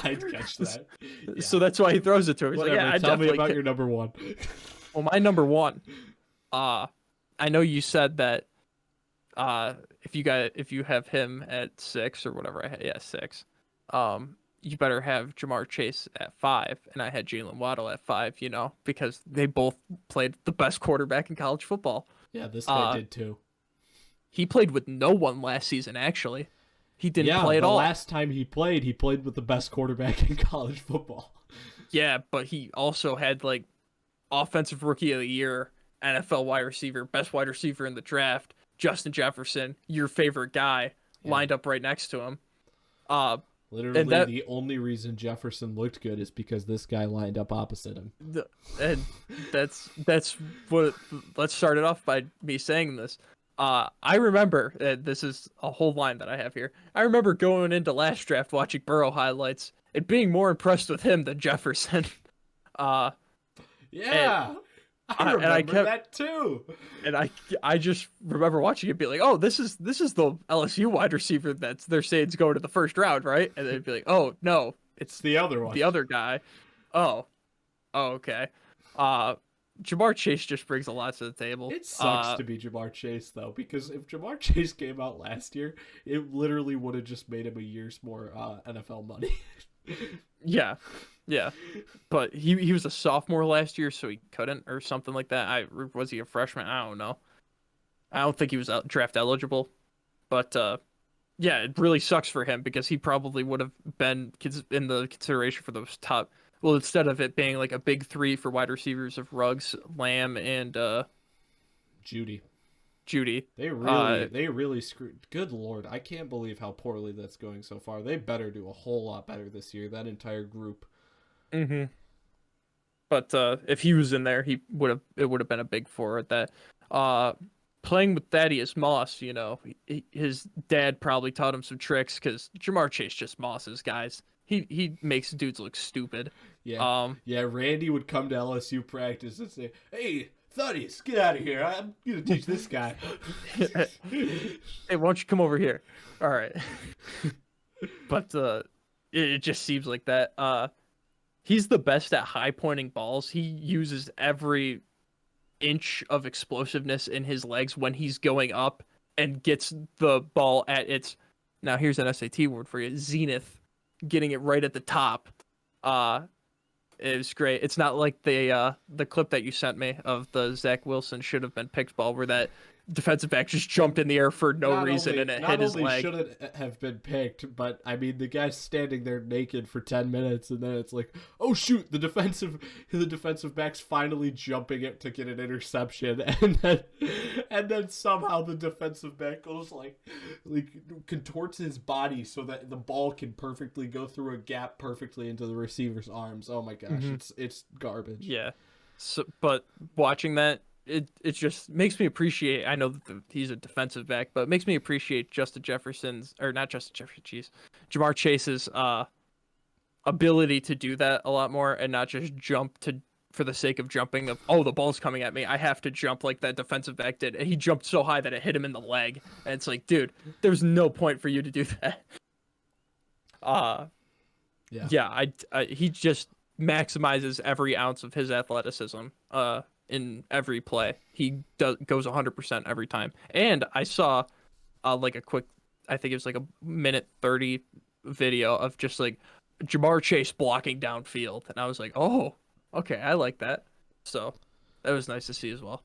I'd catch that. Yeah. So that's why he throws it to her. He's Whatever, like, yeah, tell me about your number one. Well, my number one, I know you said that if you have him at 6 or whatever, 6, you better have Jamar Chase at 5, and I had Jalen Waddle at 5, because they both played the best quarterback in college football. Yeah, this guy did too. He played with no one last season, actually. He didn't play at all. Last time he played with the best quarterback in college football. Yeah, but he also had, Offensive Rookie of the Year, NFL wide receiver, best wide receiver in the draft, Justin Jefferson, your favorite guy, lined up right next to him. Literally, the only reason Jefferson looked good is because this guy lined up opposite him. And that's what. Let's start it off by me saying this. I remember, this is a whole line that I have here. I remember going into last draft watching Burrow highlights and being more impressed with him than Jefferson. Yeah. I remember that too. And I just remember watching it be like, oh, this is the LSU wide receiver they're saying is going to the first round, right? And they'd be like, oh no, it's the other one, the other guy. Oh, okay. Jamar Chase just brings a lot to the table. It sucks to be Jamar Chase though, because if Jamar Chase came out last year, it literally would have just made him a year's more NFL money. Yeah. But he was a sophomore last year, so he couldn't, or something like that. Was he a freshman? I don't know. I don't think he was draft eligible. But yeah, it really sucks for him because he probably would have been in the consideration for those top. Well, instead of it being like a big 3 for wide receivers of Ruggs, Lamb, and Judy. They really screwed. Good Lord, I can't believe how poorly that's going so far. They better do a whole lot better this year. That entire group. Mm-hmm. But if he was in there, it would have been a big 4 at that. Playing with Thaddeus Moss, his dad probably taught him some tricks because Jamar Chase just mosses guys. He makes dudes look stupid. Yeah. Randy would come to LSU practice and say, "Hey, Thaddeus, get out of here. I'm gonna teach this guy." Hey, why don't you come over here? All right. But it just seems like that. He's the best at high pointing balls. He uses every inch of explosiveness in his legs when he's going up and gets the ball at its, now here's an SAT word for you, zenith, getting it right at the top. It was great. It's not like the clip that you sent me of the Zach Wilson should have been picked ball where that defensive back just jumped in the air for no reason and it hit his leg. Not only should it have been picked, but I mean the guy's standing there naked for 10 minutes and then it's like, oh shoot, the defensive back's finally jumping it to get an interception and then somehow the defensive back goes like contorts his body so that the ball can perfectly go through a gap perfectly into the receiver's arms. Oh my gosh, it's garbage. Yeah. So, but watching that, it just makes me appreciate, I know that he's a defensive back, but it makes me appreciate Jamar Chase's ability to do that a lot more and not just jump for the sake of jumping of, oh, the ball's coming at me, I have to jump like that defensive back did. And he jumped so high that it hit him in the leg. And it's like, dude, there's no point for you to do that. He just maximizes every ounce of his athleticism in every play. He goes 100% every time. And I saw like a quick, I think it was like a minute 30 video of just like Jamar Chase blocking downfield, and I was like, oh, okay, I like that. So that was nice to see as well.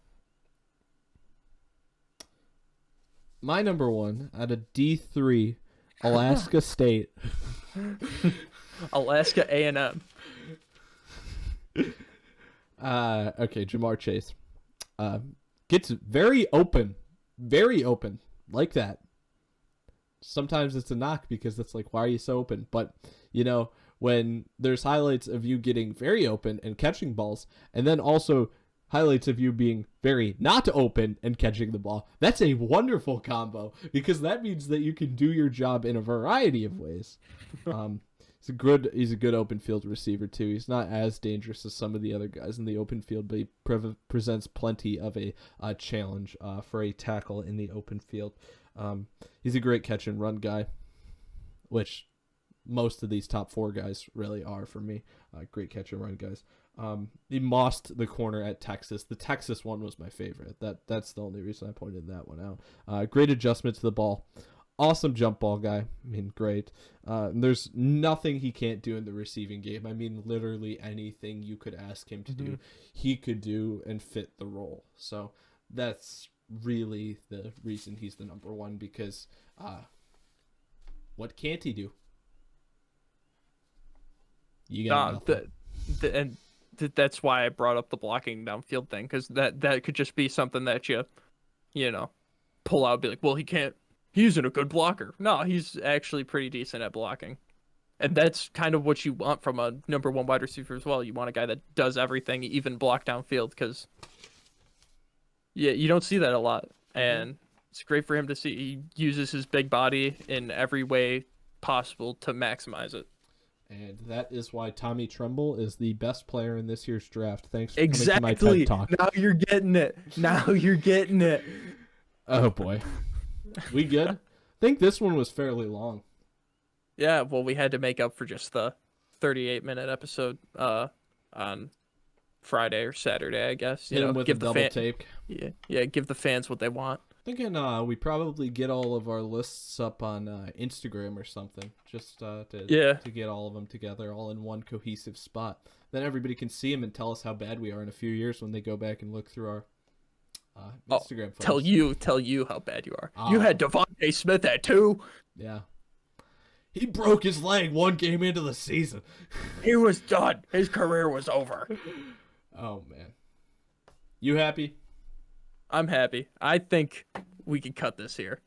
My number one out of D3, Alaska State. Alaska A&M. Okay, Jamar Chase. Uh, gets very open, like that. Sometimes it's a knock because it's like, why are you so open? But when there's highlights of you getting very open and catching balls, and then also highlights of you being very not open and catching the ball, that's a wonderful combo because that means that you can do your job in a variety of ways. Um, he's a good open field receiver too. He's not as dangerous as some of the other guys in the open field, but he presents plenty of a challenge for a tackle in the open field. He's a great catch and run guy, which most of these top 4 guys really are for me. Great catch and run guys. He mossed the corner at Texas. The Texas one was my favorite. That's the only reason I pointed that one out. Great adjustment to the ball. Awesome jump ball guy. I mean, great. There's nothing he can't do in the receiving game. I mean, literally anything you could ask him to do, he could do and fit the role. So that's really the reason he's the number 1 because what can't he do? You got nothing. That's why I brought up the blocking downfield thing, because that could just be something that you know, pull out, be like, well, he isn't a good blocker. No, he's actually pretty decent at blocking. And that's kind of what you want from a number 1 wide receiver as well. You want a guy that does everything, even block downfield, because you don't see that a lot. And it's great for him to see. He uses his big body in every way possible to maximize it. And that is why Tommy Tremble is the best player in this year's draft. Thanks for exactly. coming to my TED Talk. Now you're getting it. Now you're getting it. Oh, boy. We good? I think this one was fairly long. Yeah, well, we had to make up for just the 38-minute episode on Friday or Saturday, I guess. Hit him with a double take. Yeah, give the fans what they want. Thinking we probably get all of our lists up on Instagram or something, just to get all of them together, all in one cohesive spot. Then everybody can see them and tell us how bad we are in a few years when they go back and look through our Instagram photos. Tell you how bad you are. You had Devontae Smith at 2. Yeah. He broke his leg 1 game into the season. He was done. His career was over. Oh, man. You happy? I'm happy. I think we can cut this here.